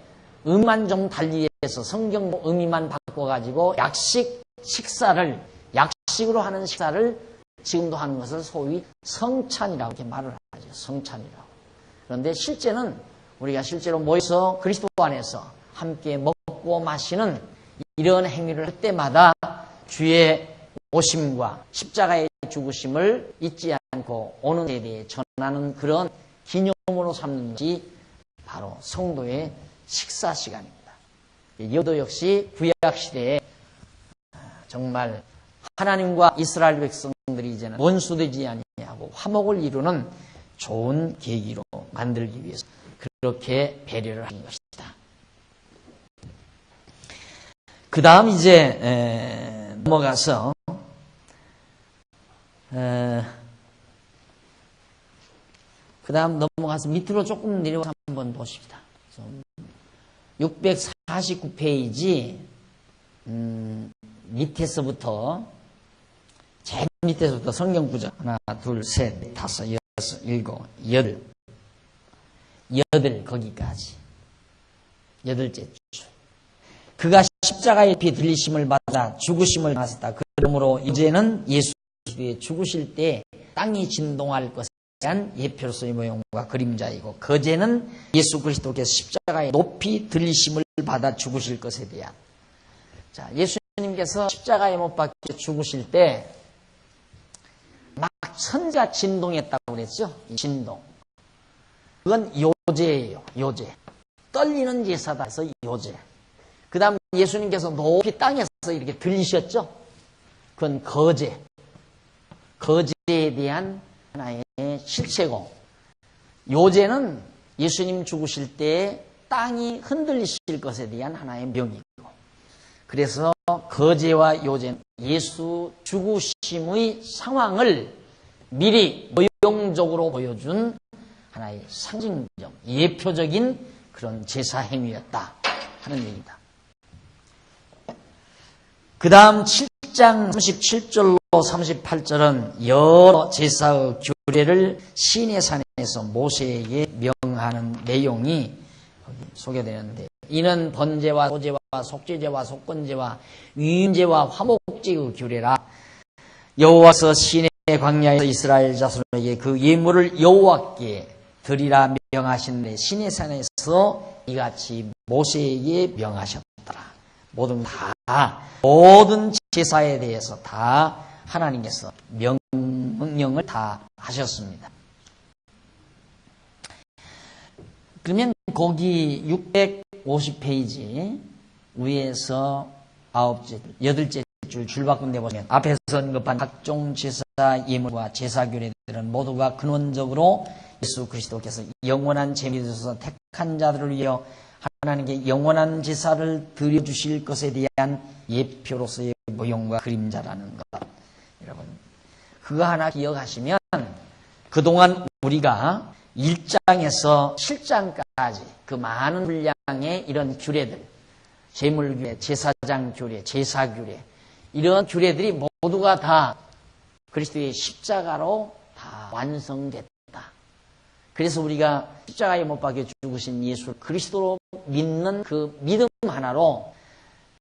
의미만 좀 달리해서 성경 의미만 바꿔가지고 약식으로 하는 식사를 지금도 하는 것을 소위 성찬이라고 이렇게 말을 하죠. 성찬이라고. 그런데 실제는 우리가 실제로 모여서 그리스도 안에서 함께 먹고 마시는 이런 행위를 할 때마다 주의 오심과 십자가의 죽으심을 잊지 않고 오는 세대에 전하는 그런 기념으로 삼는 것이 바로 성도의 식사 시간입니다. 여도 역시 구약시대에 정말 하나님과 이스라엘 백성들이 이제는 원수되지 아니하고 화목을 이루는 좋은 계기로 만들기 위해서 그렇게 배려를 하는 것이다. 그 다음 이제 넘어가서 그 다음 넘어가서 밑으로 조금 내려와서 한번 보십시다. 649페이지 밑에서부터 제일 밑에서부터 성경 구절 하나, 둘, 셋, 다섯, 여섯, 일곱, 여덟 거기까지 여덟째 줄. 그가 십자가의 피 들리심을 받아 죽으심을 당하셨다. 그러므로 이제는 예수의 죽으실 때 땅이 진동할 것에 대한 예표로서의 모형과 그림자이고 거제는 예수 그리스도께서 십자가에 높이 들리심을 받아 죽으실 것에 대한. 자, 예수님께서 십자가에 못 박혀 죽으실 때 막 천지가 진동했다고 그랬죠? 진동. 그건 요제예요. 요제. 떨리는 제사다 해서 요제. 그 다음 예수님께서 높이 땅에서 이렇게 들리셨죠? 그건 거제. 거제에 대한 하나의 실체고, 요제는 예수님 죽으실 때 땅이 흔들리실 것에 대한 하나의 명이고, 그래서 거제와 요제는 예수 죽으심의 상황을 미리 모형적으로 보여준 하나의 상징적, 예표적인 그런 제사 행위였다 하는 얘기입니다. 그 다음 7장 37절로 38절은 여러 제사의 규례를 시내산에서 모세에게 명하는 내용이 소개되는데, 이는 번제와 소제와 속죄제와 속건제와 위임제와 화목제의 규례라. 여호와께서 시내 광야에서 이스라엘 자손에게 그 예물을 여호와께 드리라 명하신데 시내산에서 이같이 모세에게 명하셨더라. 모든 제사에 대해서 다 하나님께서 명령을 다 하셨습니다. 그러면 거기 650페이지 위에서 여덟째 줄 바꾼데 보면 앞에서 언급한 각종 제사 예물과 제사 규례들은 모두가 근원적으로 예수 그리스도께서 영원한 재미를 주셔서 택한 자들을 위하여 하나님께 영원한 제사를 드려주실 것에 대한 예표로서의 모형과 그림자라는 것. 여러분, 그거 하나 기억하시면 그동안 우리가 1장에서 7장까지 그 많은 분량의 이런 규례들, 제물규례, 제사장 규례, 제사 규례, 이런 규례들이 모두가 다 그리스도의 십자가로 다 완성됐다. 그래서 우리가 십자가에 못 박혀 죽으신 예수 그리스도로 믿는 그 믿음 하나로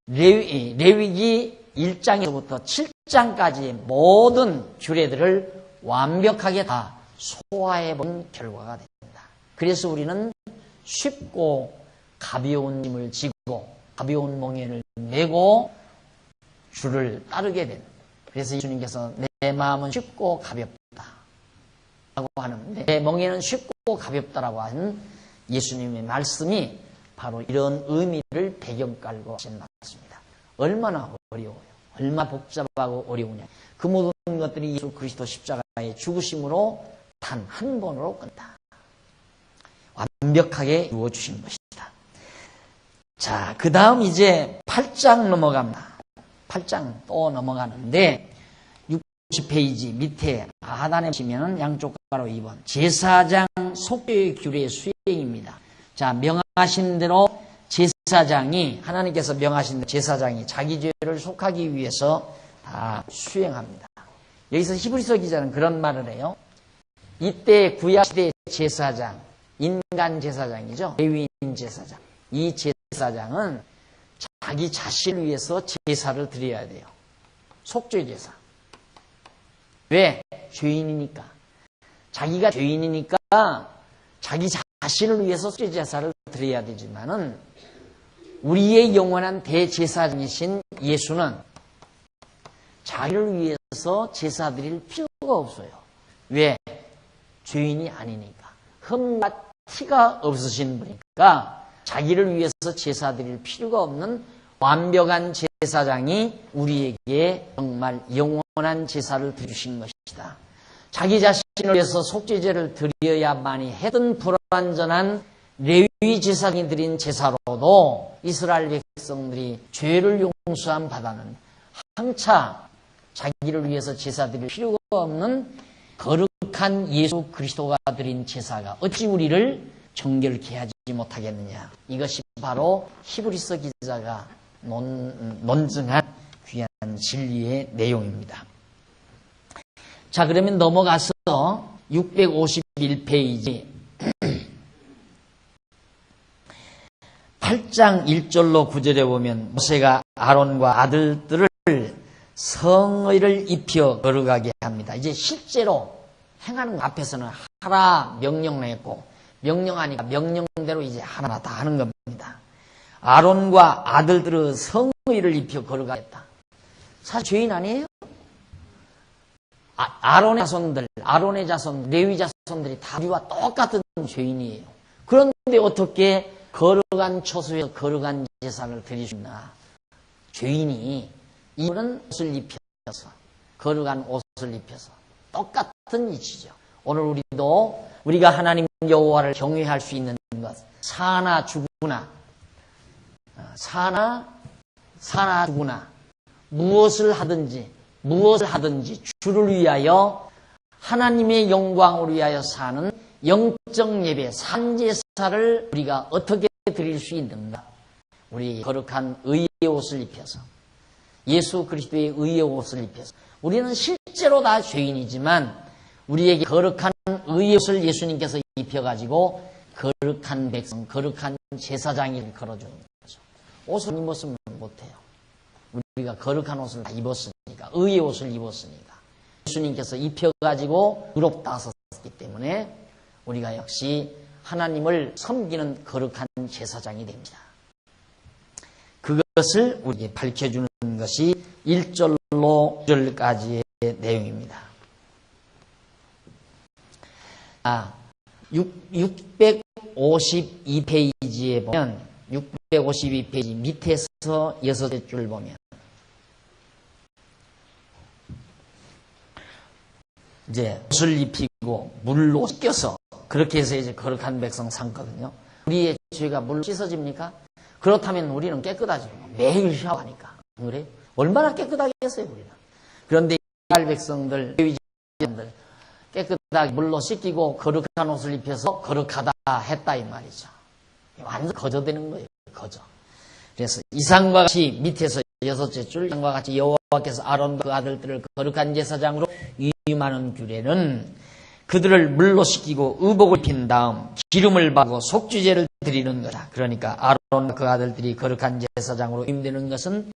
레위기 1장에서부터 7장까지의 모든 규례들을 완벽하게 다 소화해본 결과가 됩니다. 그래서 우리는 쉽고 가벼운 짐을 지고 가벼운 몽에를 메고 주를 따르게 됩니다. 그래서 예수님께서 내 마음은 쉽고 가볍다 라고 하는데, 내 몽에는 쉽고 가볍다라고 하는 예수님의 말씀이 바로 이런 의미를 배경 깔고 하신 말씀입니다. 얼마나 어려워요. 얼마나 복잡하고 어려우냐. 그 모든 것들이 예수 그리스도 십자가의 죽으심으로 단 한 번으로 끝다. 완벽하게 이루어주신 것이다. 자, 그 다음 이제 8장 넘어갑니다. 8장 또 넘어가는데 60페이지 밑에 하단에 보시면 양쪽 가로 2번 제사장 속죄의 규례 수행입니다. 자, 명하신 대로 제사장이, 하나님께서 명하신 대로 제사장이 자기 죄를 속하기 위해서 다 수행합니다. 여기서 히브리서 기자는 그런 말을 해요. 이때 구약시대의 제사장, 인간 제사장이죠. 레위인 제사장. 이 제사장은 자기 자신을 위해서 제사를 드려야 돼요. 속죄 제사. 왜? 죄인이니까. 자기가 죄인이니까 자기 자신을 위해서 속죄 제사를 드려야 되지만은 우리의 영원한 대제사장이신 예수는 자기를 위해서 제사 드릴 필요가 없어요. 왜? 죄인이 아니니까. 흠과 티가 없으신 분이니까 자기를 위해서 제사 드릴 필요가 없는 완벽한 제사장이 우리에게 정말 영원한 제사를 드리신 것이다. 자기 자신을 위해서 속죄제를 드려야만이 했던 불완전한 레위 제사장이 드린 제사로도 이스라엘 백성들이 죄를 용서함 받았는 한차 자기를 위해서 제사 드릴 필요가 없는 거룩한 예수 그리스도가 드린 제사가 어찌 우리를 정결케 하지 못하겠느냐. 이것이 바로 히브리서 기자가 논증한 귀한 진리의 내용입니다. 자, 그러면 넘어가서 651페이지 8장 1절로 9절에 보면 모세가 아론과 아들들을 성의를 입혀 거룩하게 합니다. 이제 실제로 행하는 것 앞에서는 하라 명령했고 명령하니까 명령대로 이제 하나하나 다 하는 겁니다. 아론과 아들들의 성의를 입혀 거룩하겠다. 사실 죄인 아니에요? 아론의 자손, 레위 자손들이 다 우리와 똑같은 죄인이에요. 그런데 어떻게 거룩한 초소에 거룩한 제사를 드릴 수 있나? 죄인이 이분은 옷을 입혀서 거룩한 옷을 입혀서 똑같은 이치죠. 오늘 우리도 우리가 하나님 여호와를 경외할 수 있는 것, 사나 죽으나 무엇을 하든지 주를 위하여 하나님의 영광을 위하여 사는 영적 예배, 산제사를 우리가 어떻게 드릴 수 있는가? 우리 거룩한 의의 옷을 입혀서, 예수 그리스도의 의의 옷을 입혀서, 우리는 실제로 다 죄인이지만 우리에게 거룩한 의의 옷을 예수님께서 입혀가지고 거룩한 백성, 거룩한 제사장이 걸어주는 거죠. 옷을 입었으면 못해요. 우리가 거룩한 옷을 다 입었으니까, 의의 옷을 입었으니까 예수님께서 입혀가지고 의롭다 하셨기 때문에 우리가 역시 하나님을 섬기는 거룩한 제사장이 됩니다. 그것을 우리에게 밝혀주는 것이 1절로 9절까지의 내용입니다. 652페이지에 보면 652페이지 밑에서 6줄 보면 이제 옷을 입히고 물로 씻겨서 그렇게 해서 이제 거룩한 백성 삼거든요. 우리의 죄가 물로 씻어집니까? 그렇다면 우리는 깨끗하죠. 매일 샤워하니까. 그래? 얼마나 깨끗하겠어요, 우리는. 그런데 이스라엘 백성들, 레위자들 깨끗하게 물로 씻기고 거룩한 옷을 입혀서 거룩하다 했다 이 말이죠. 완전 거저되는 거예요. 거저. 그래서 이상과 같이 밑에서 6째 줄, 이상과 같이 여호와께서 아론과 그 아들들을 거룩한 제사장으로 위임하는 규례는 그들을 물로 씻기고 의복을 입힌 다음 기름을 바르고 속죄제를 드리는 거다. 그러니까 아론과 그 아들들이 거룩한 제사장으로 위임되는 것은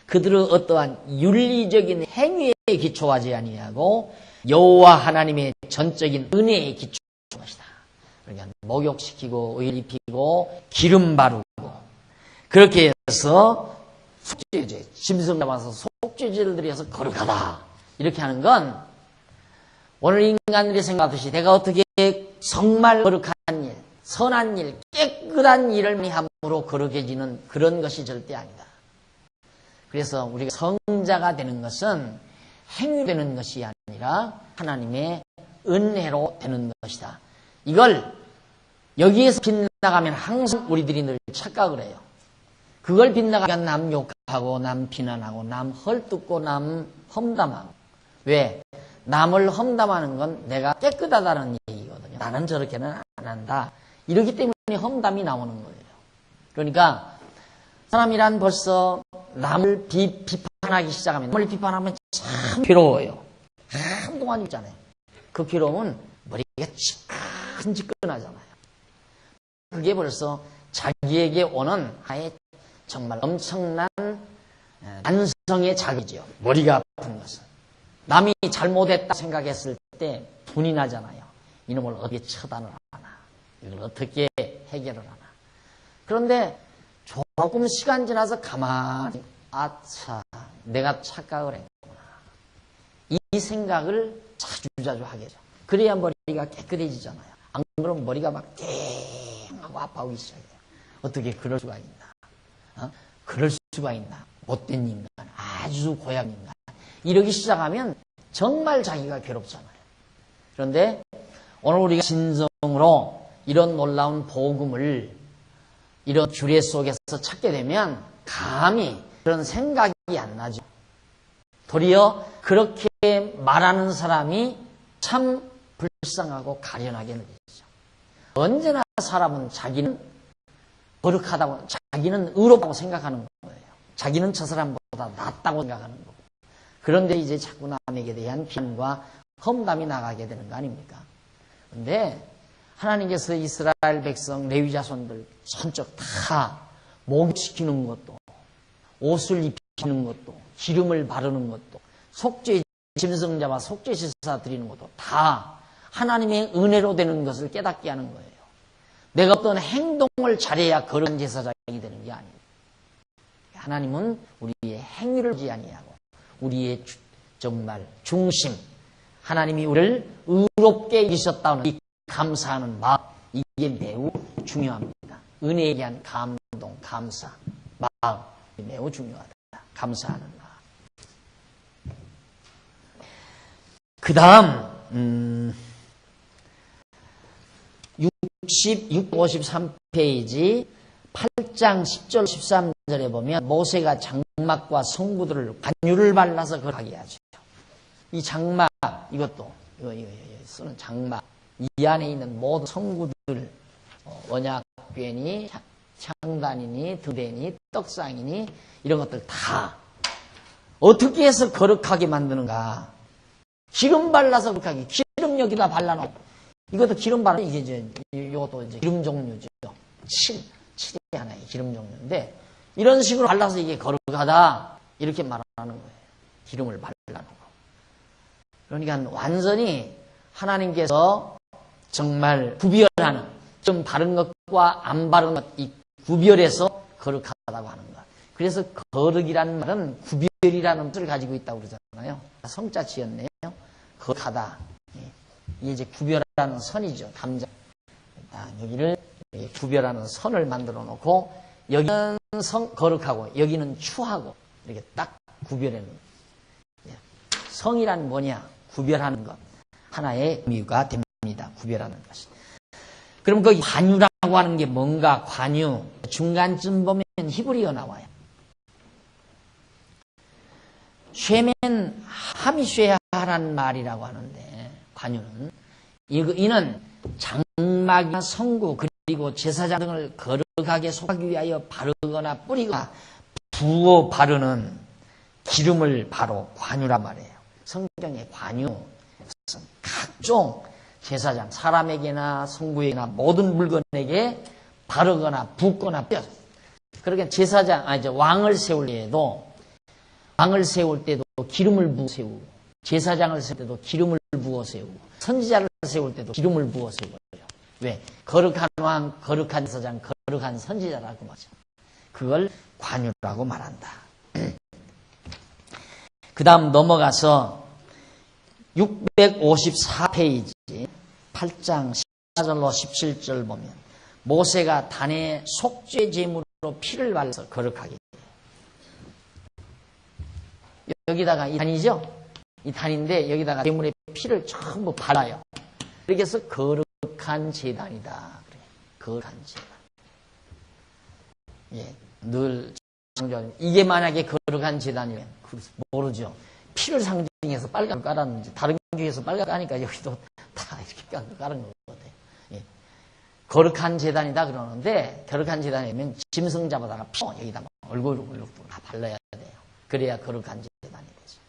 그들의 어떠한 윤리적인 행위에 기초하지 아니하고 여호와 하나님의 전적인 은혜에 기초한 것이다. 그러니까 목욕시키고 의를 입히고 기름 바르고 그렇게 해서 속죄제, 짐승 잡아서 속죄제를 드려서 거룩하다. 이렇게 하는 건 오늘 인간들이 생각하듯이 내가 어떻게 정말 거룩한 일, 선한 일, 깨끗한 일을 많이 함으로 거룩해지는 그런 것이 절대 아니다. 그래서 우리가 성자가 되는 것은 행위로 되는 것이 아니라 하나님의 은혜로 되는 것이다. 이걸 여기에서 빗나가면 항상 우리들이 늘 착각을 해요. 그걸 빗나가면 남 욕하고 남 비난하고 남 헐뜯고 남 험담하고. 왜? 남을 험담하는 건 내가 깨끗하다는 얘기거든요. 나는 저렇게는 안 한다. 이러기 때문에 험담이 나오는 거예요. 그러니까 사람이란 벌써 남을 비판하기 시작하면, 남을 비판하면 참 괴로워요. 한동안 있잖아요. 그 괴로움은 머리가 지끈지끈하잖아요. 그게 벌써 자기에게 오는 하나의 정말 엄청난 난성의 자극이죠. 머리가 아픈 것은. 남이 잘못했다 생각했을 때 분이 나잖아요. 이놈을 어떻게 처단을 하나. 이걸 어떻게 해결을 하나. 그런데 조금 시간 지나서 가만히 아차 내가 착각을 했구나. 이 생각을 자주자주 하게 되죠. 그래야 머리가 깨끗해지잖아요. 안 그러면 머리가 막 땡하고 아파오기 시작해요. 어떻게 그럴 수가 있나? 그럴 수가 있나? 못된 인간, 아주 고약 인간. 이러기 시작하면 정말 자기가 괴롭잖아요. 그런데 오늘 우리가 진정으로 이런 놀라운 복음을 이런 규례 속에서 찾게 되면 감히 그런 생각이 안 나죠. 도리어 그렇게 말하는 사람이 참 불쌍하고 가련하게 느껴지죠. 언제나 사람은 자기는 거룩하다고, 자기는 의롭다고 생각하는 거예요. 자기는 저 사람보다 낫다고 생각하는 거고. 그런데 이제 자꾸 남에게 대한 비난과 험담이 나가게 되는 거 아닙니까? 그런데 하나님께서 이스라엘 백성 레위 자손들 전적 다 목욕시키는 것도, 옷을 입히는 것도, 기름을 바르는 것도, 속죄 짐승 잡아 속죄 제사 드리는 것도 다 하나님의 은혜로 되는 것을 깨닫게 하는 거예요. 내가 어떤 행동을 잘해야 거룩한 제사장이 되는 게 아니에요. 하나님은 우리의 행위를 보지 아니하고 우리의 정말 중심, 하나님이 우리를 의롭게 이기셨다는 이 감사하는 마음, 이게 매우 중요합니다. 은혜에 대한 감동, 감사, 마음 매우 중요하다. 감사하는 마음. 그 다음 653페이지 8장 10절 13절에 보면 모세가 장막과 성구들을 관유를 발라서 거룩하게 하죠. 이 장막, 이것도 이거 쓰는 장막, 이 안에 있는 모든 성구들, 언약궤니 창단이니 등대니 떡상이니 이런 것들 다 어떻게 해서 거룩하게 만드는가? 기름 발라서 거룩하게. 기름 여기다 발라놓고, 이것도 기름 바르는, 이게 이것도 이제 기름 종류죠. 칠이 하나의 기름 종류인데, 이런 식으로 발라서 이게 거룩하다, 이렇게 말하는 거예요. 기름을 발라놓고. 그러니까 완전히 하나님께서 정말 구별하는, 좀 바른 것과 안 바른 것, 이 구별해서 거룩하다고 하는 것. 그래서 거룩이라는 말은 구별이라는 뜻을 가지고 있다고 그러잖아요. 성자 지었네요. 거룩하다. 이게 이제 구별하는 선이죠. 담자. 여기를 구별하는 선을 만들어 놓고, 여기는 거룩하고, 여기는 추하고, 이렇게 딱 구별해 놓는. 성이란 뭐냐? 구별하는 것. 하나의 의미가 됩니다. 구별하는 것이. 그럼 그 관유라고 하는 게 뭔가? 관유. 중간쯤 보면 히브리어 나와요. 쉐멘 하미쉐하라는 말이라고 하는데, 관유는 이는 장막이나 성구 그리고 제사장 등을 거룩하게 속하기 위하여 바르거나 뿌리거나 부어 바르는 기름을 바로 관유란 말이에요. 성경의 관유, 각종 제사장, 사람에게나 성구에게나 모든 물건에게 바르거나 붓거나 뿌려. 그러니까 제사장, 왕을 세울 때도, 왕을 세울 때도 기름을 부어 세우고, 제사장을 세울 때도 기름을 부어 세우고, 선지자를 세울 때도 기름을 부어 세워요. 왜? 거룩한 왕, 거룩한 제사장, 거룩한 선지자라고 말이죠. 그걸 관유라고 말한다. 그 다음 넘어가서 654페이지 8장 14절로 17절 보면 모세가 단에 속죄 제물로 피를 발라서 거룩하게. 여기다가 이 단이죠? 이 단인데 여기다가 제물의 피를 전부 발라요. 그렇게 해서 거룩한 제단이다. 거룩한 제단. 예, 늘 강조하는, 이게 만약에 거룩한 제단이면 모르죠. 피를 상징해서 빨간 거 깔았는지, 다른 교회에서 빨간 거 까니까 여기도 다 이렇게 깔은 것 같아요. 예. 거룩한 제단이다 그러는데, 거룩한 제단이면 짐승 잡아다가 피 여기다 얼굴 다 발라야 돼요. 그래야 거룩한 제단이 되죠.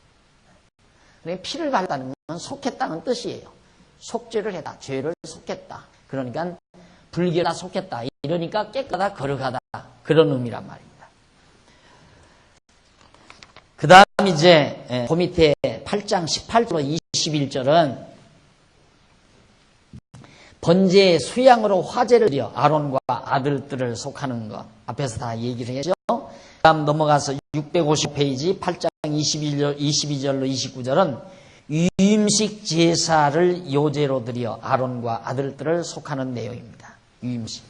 그러니까 피를 발랐다는 건 속했다는 뜻이에요. 속죄를 했다. 죄를 속했다. 그러니까 불결하다, 속했다. 이러니까 깨끗하다, 거룩하다. 그런 의미란 말입니다. 그 다음 이제 그 밑에 8장 18절로 21절은 번제의 수양으로 화제를 드려 아론과 아들들을 속하는 것. 앞에서 다 얘기를 했죠. 그 다음 넘어가서 650페이지 8장 22절로 29절은 유임식 제사를 요제로 드려 아론과 아들들을 속하는 내용입니다. 유임식.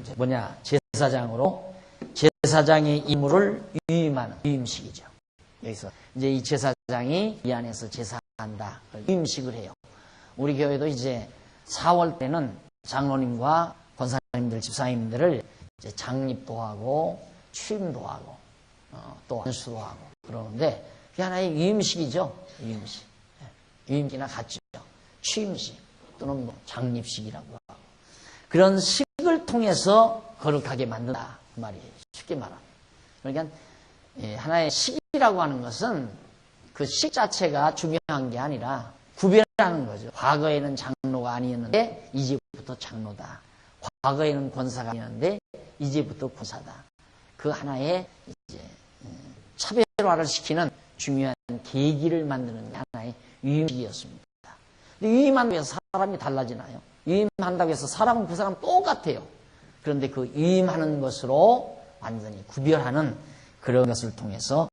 이제 뭐냐? 제사장으로 제사장의 임무를 유임하는 유임식이죠. 여기서 이제 이 제사장이 이 안에서 제사한다. 유임식을 해요. 우리 교회도 이제 4월 때는 장로님과 권사님들, 집사님들을 이제 장립도 하고 취임도 하고 또 안수도 하고 그러는데 그게 하나의 유임식이죠. 유임식. 유임식이나 같죠. 취임식 또는 뭐 장립식이라고 하고 그런 식을 통해서 거룩하게 만든다 그 말이에요. 쉽게 말하면. 그러니까 하나의 식이라고 하는 것은 그 식 자체가 중요한 게 아니라 구별하는 거죠. 과거에는 장로가 아니었는데 이제부터 장로다. 과거에는 권사가 아니었는데 이제부터 권사다. 그 하나의 이제 차별화를 시키는 중요한 계기를 만드는 하나의 유임식이었습니다. 근데 유임한다고 해서 사람이 달라지나요? 유임한다고 해서 사람은 그 사람 똑같아요. 그런데 그 유임하는 것으로 완전히 구별하는 그런 것을 통해서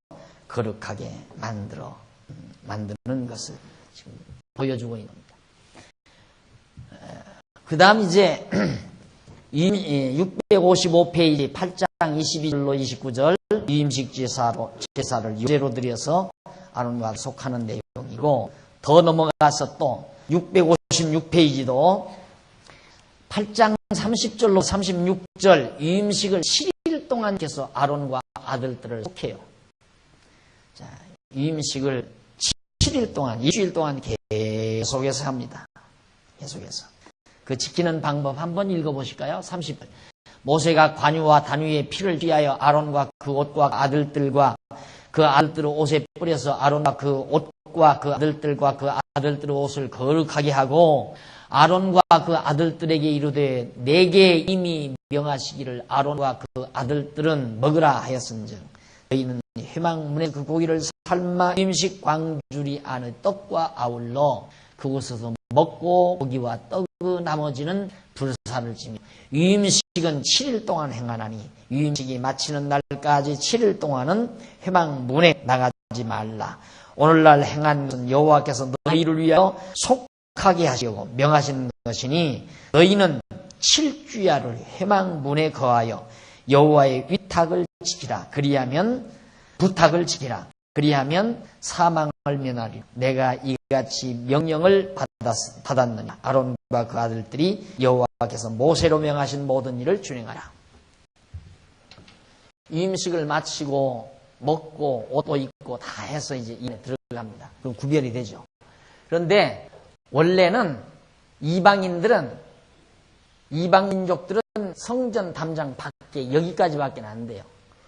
거룩하게 만드는 것을 지금 보여주고 있는 겁니다. 그 다음 이제 655페이지 8장 22절로 29절 유임식 제사를 요제로 드려서 아론과 속하는 내용이고 더 넘어가서 또 656페이지도 8장 30절로 36절 유임식을 7일 동안 계속 아론과 아들들을 속해요. 자, 유임식을 7일 동안, 2주일 동안 계속해서 합니다. 계속해서. 그 지키는 방법 한번 읽어보실까요? 30절. 모세가 관유와 단위의 피를 쥐하여 아론과 그 옷과 아들들과 그 아들들의 옷에 뿌려서 아론과 그 옷과 그 아들들과 그 아들들의 옷을 거룩하게 하고 아론과 그 아들들에게 이르되 내게 이미 명하시기를 아론과 그 아들들은 먹으라 하였은즉 너희는 회막문에 그 고기를 삶아 유임식 광주리 안의 떡과 아울러 그곳에서 먹고 고기와 떡의 나머지는 불사를 지며 유임식은 7일 동안 행하나니 유임식이 마치는 날까지 7일 동안은 회막문에 나가지 말라. 오늘날 행한 것은 여호와께서 너희를 위하여 속하게 하시고 명하신 것이니 너희는 7주야를 회막문에 거하여 여호와의 위탁을 지키라. 그리하면 부탁을 지키라. 그리하면 사망을 면하리. 내가 이같이 명령을 받았느냐. 아론과 그 아들들이 여호와께서 모세로 명하신 모든 일을 준행하라. 유임식을 마치고 먹고 옷도 입고 다 해서 이제 이에 들어갑니다. 그럼 구별이 되죠. 그런데 원래는 이방민족들은 성전 담장 밖에 여기까지밖에 안 돼요.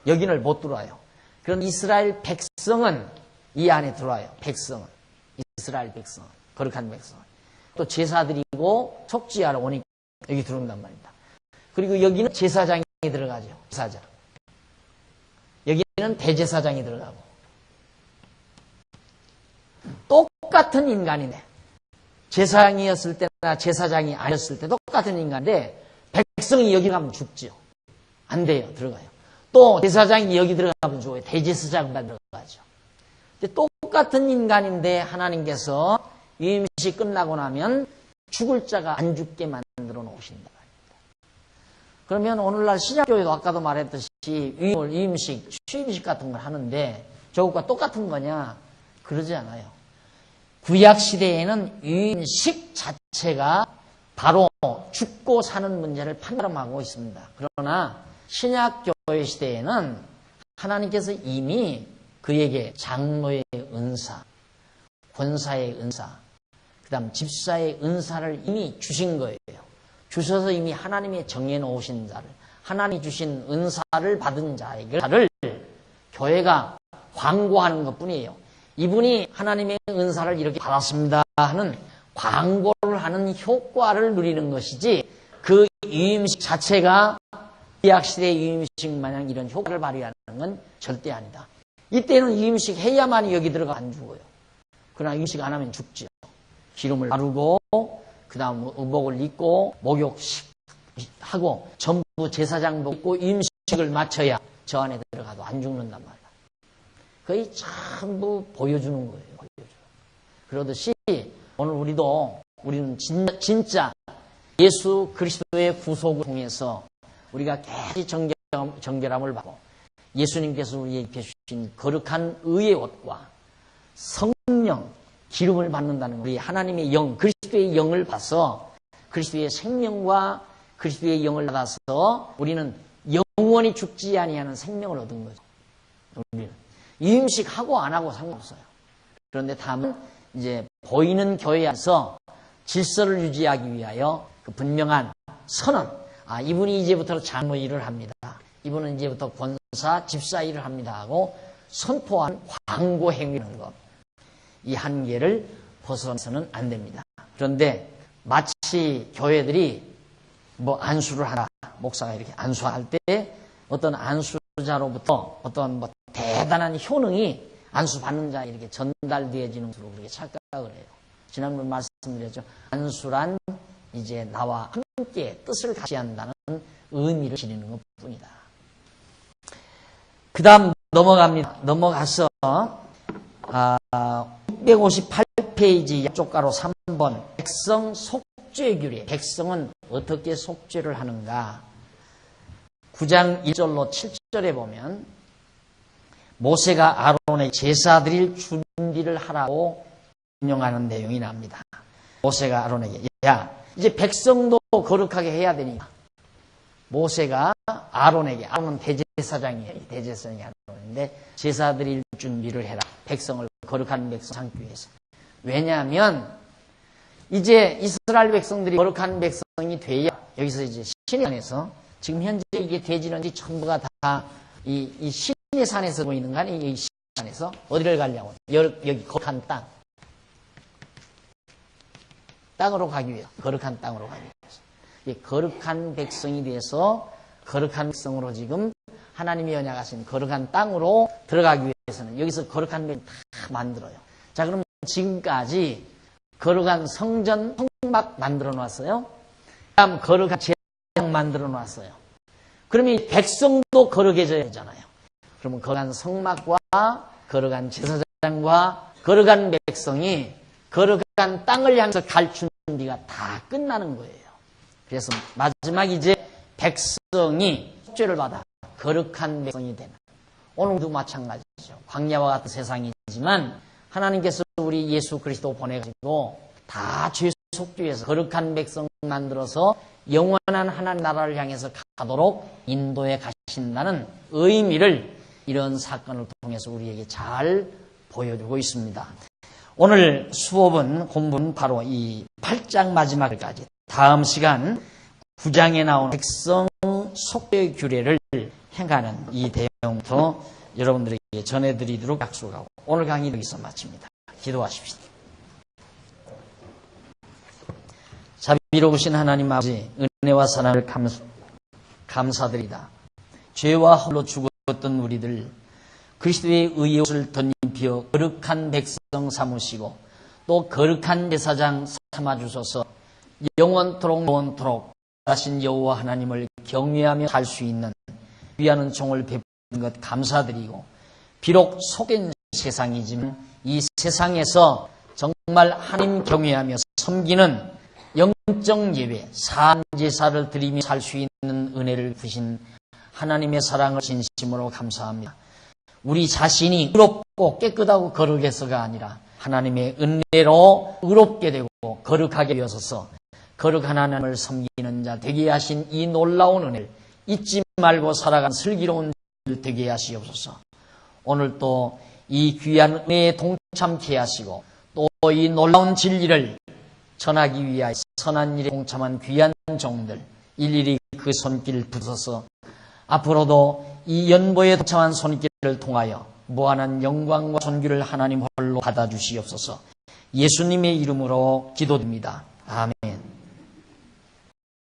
여기를 못 들어와요. 그럼 이스라엘 백성은 이 안에 들어와요. 백성은. 이스라엘 백성은. 거룩한 백성은. 또 제사드리고 속죄하러 오니까 여기 들어온단 말입니다. 그리고 여기는 제사장이 들어가죠. 제사장. 여기는 대제사장이 들어가고. 똑같은 인간이네. 제사장이었을 때나 제사장이 아니었을 때 똑같은 인간인데 백성이 여기 가면 죽죠. 안 돼요. 들어가요. 또 제사장이 여기 들어가면 죽어요. 대제사장만 들어가죠. 똑같은 인간인데 하나님께서 유임식 끝나고 나면 죽을 자가 안 죽게 만들어 놓으신다. 그러면 오늘날 신약교회도 아까도 말했듯이 유임식, 취임식 같은 걸 하는데 저것과 똑같은 거냐? 그러지 않아요. 구약시대에는 유임식 자체가 바로 죽고 사는 문제를 판단하고 있습니다. 그러나 신약교회 시대에는 하나님께서 이미 그에게 장로의 은사, 권사의 은사, 그 다음 집사의 은사를 이미 주신 거예요. 주셔서 이미 하나님이 정해놓으신 자를, 하나님이 주신 은사를 받은 자를 교회가 광고하는 것 뿐이에요. 이분이 하나님의 은사를 이렇게 받았습니다 하는 광고를 하는 효과를 누리는 것이지 그 유임식 자체가 구약시대의 유임식 마냥 이런 효과를 발휘하는 건 절대 아니다. 이때는 유임식 해야만이 여기 들어가 안 죽어요. 그러나 유임식 안 하면 죽죠. 기름을 바르고 그 다음 의복을 입고 목욕하고 전부 제사장복 입고 유임식을 마쳐야 저 안에 들어가도 안 죽는단 말이야. 거의 전부 보여주는 거예요. 그러듯이 오늘 우리는 진짜 예수 그리스도의 구속을 통해서 우리가 깨끗이 정결함을 받고 예수님께서 우리에게 주신 거룩한 의의 옷과 성령, 기름을 받는다는 우리 하나님의 영, 그리스도의 영을 받아서 그리스도의 생명과 그리스도의 영을 받아서 우리는 영원히 죽지 아니하는 생명을 얻은 거죠. 우리는 이음식하고 안 하고 상관없어요. 그런데 다만 이제 보이는 교회 안에서 질서를 유지하기 위하여 그 분명한 선언, 이분이 이제부터 장로 일을 합니다. 이분은 이제부터 권사, 집사 일을 합니다 하고 선포한 광고 행위는 것. 이 한계를 벗어나서는 안 됩니다. 그런데 마치 교회들이 안수를 하나, 목사가 이렇게 안수할 때 어떤 안수자로부터 어떤 대단한 효능이 안수 받는 자 이렇게 전달되어지는 것으로 그렇게 착각을 해요. 지난번 말씀드렸죠. 안수란 이제 나와 함께 뜻을 같이 한다는 의미를 지니는 것 뿐이다. 그 다음 넘어가서 658페이지 양쪽 가로 3번 백성 속죄 규례. 백성은 어떻게 속죄를 하는가? 9장 1절로 7절에 보면 모세가 아론의 제사 드릴 준비를 하라고 인용하는 내용이 납니다. 모세가 아론에게 이제 백성도 거룩하게 해야 되니까 모세가 아론은 대제사장이에요. 대제사장이 아론인데 제사 드릴 준비를 해라. 백성을 거룩한 백성 삼기 위해서. 왜냐하면 이제 이스라엘 백성들이 거룩한 백성이 돼야 여기서 이제 신의 산에서 지금 현재 이게 돼지는지 전부가 다 이 신의 산에서 보이는 거 아니에요. 이 신의 산에서 어디를 가려고? 여기 거룩한 땅으로 가기 위해서. 거룩한 땅으로 가기 위해서. 이 거룩한 백성이 돼서 거룩한 백성으로 지금 하나님이 언약하신 거룩한 땅으로 들어가기 위해서는 여기서 거룩한 백성 다 만들어요. 자, 그럼 지금까지 거룩한 성전 성막 만들어 놨어요. 다음 거룩한 제사장 만들어 놨어요. 그러면 이 백성도 거룩해져야 되잖아요. 그러면 거룩한 성막과 거룩한 제사장과 거룩한 백성이 거룩한 땅을 향해서 갈 준비가 다 끝나는 거예요. 그래서 마지막 이제 백성이 속죄를 받아 거룩한 백성이 되는. 오늘도 마찬가지죠. 광야와 같은 세상이지만 하나님께서 우리 예수 그리스도 보내가지고 다 죄 속죄해서 거룩한 백성 만들어서 영원한 하나님 나라를 향해서 가도록 인도해 가신다는 의미를 이런 사건을 통해서 우리에게 잘 보여주고 있습니다. 오늘 수업은 공부는 바로 이 8장 마지막까지 다음 시간 9장에 나온 백성 속죄 규례를 행하는 이 내용부터 여러분들에게 전해드리도록 약속하고 오늘 강의 여기서 마칩니다. 기도하십시오. 자비로우신 하나님 아버지 은혜와 사랑을 감사드리다. 죄와 홀로 죽었던 우리들 그리스도의 의의 옷을 덧입혀 거룩한 백성 삼으시고 또 거룩한 제사장 삼아주셔서 영원토록 하신 여호와 하나님을 경외하며 살 수 있는 귀한 종을 베푼 것 감사드리고 비록 속인 세상이지만 이 세상에서 정말 하나님 경외하며 섬기는 영적 예배, 산제사를 드리며 살 수 있는 은혜를 주신 하나님의 사랑을 진심으로 감사합니다. 우리 자신이 의롭고 깨끗하고 거룩해서가 아니라 하나님의 은혜로 의롭게 되고 거룩하게 되어서 거룩한 하나님을 섬기는 자 되게 하신 이 놀라운 은혜를 잊지 말고 살아간 슬기로운 자 되게 하시옵소서. 오늘 또 이 귀한 은혜에 동참케 하시고 또 이 놀라운 진리를 전하기 위하여 선한 일에 동참한 귀한 종들 일일이 그 손길을 붙어서 앞으로도 이 연보에 동참한 손길을 통하여 무한한 영광과 존귀를 하나님 홀로 받아주시옵소서. 예수님의 이름으로 기도드립니다. 아멘.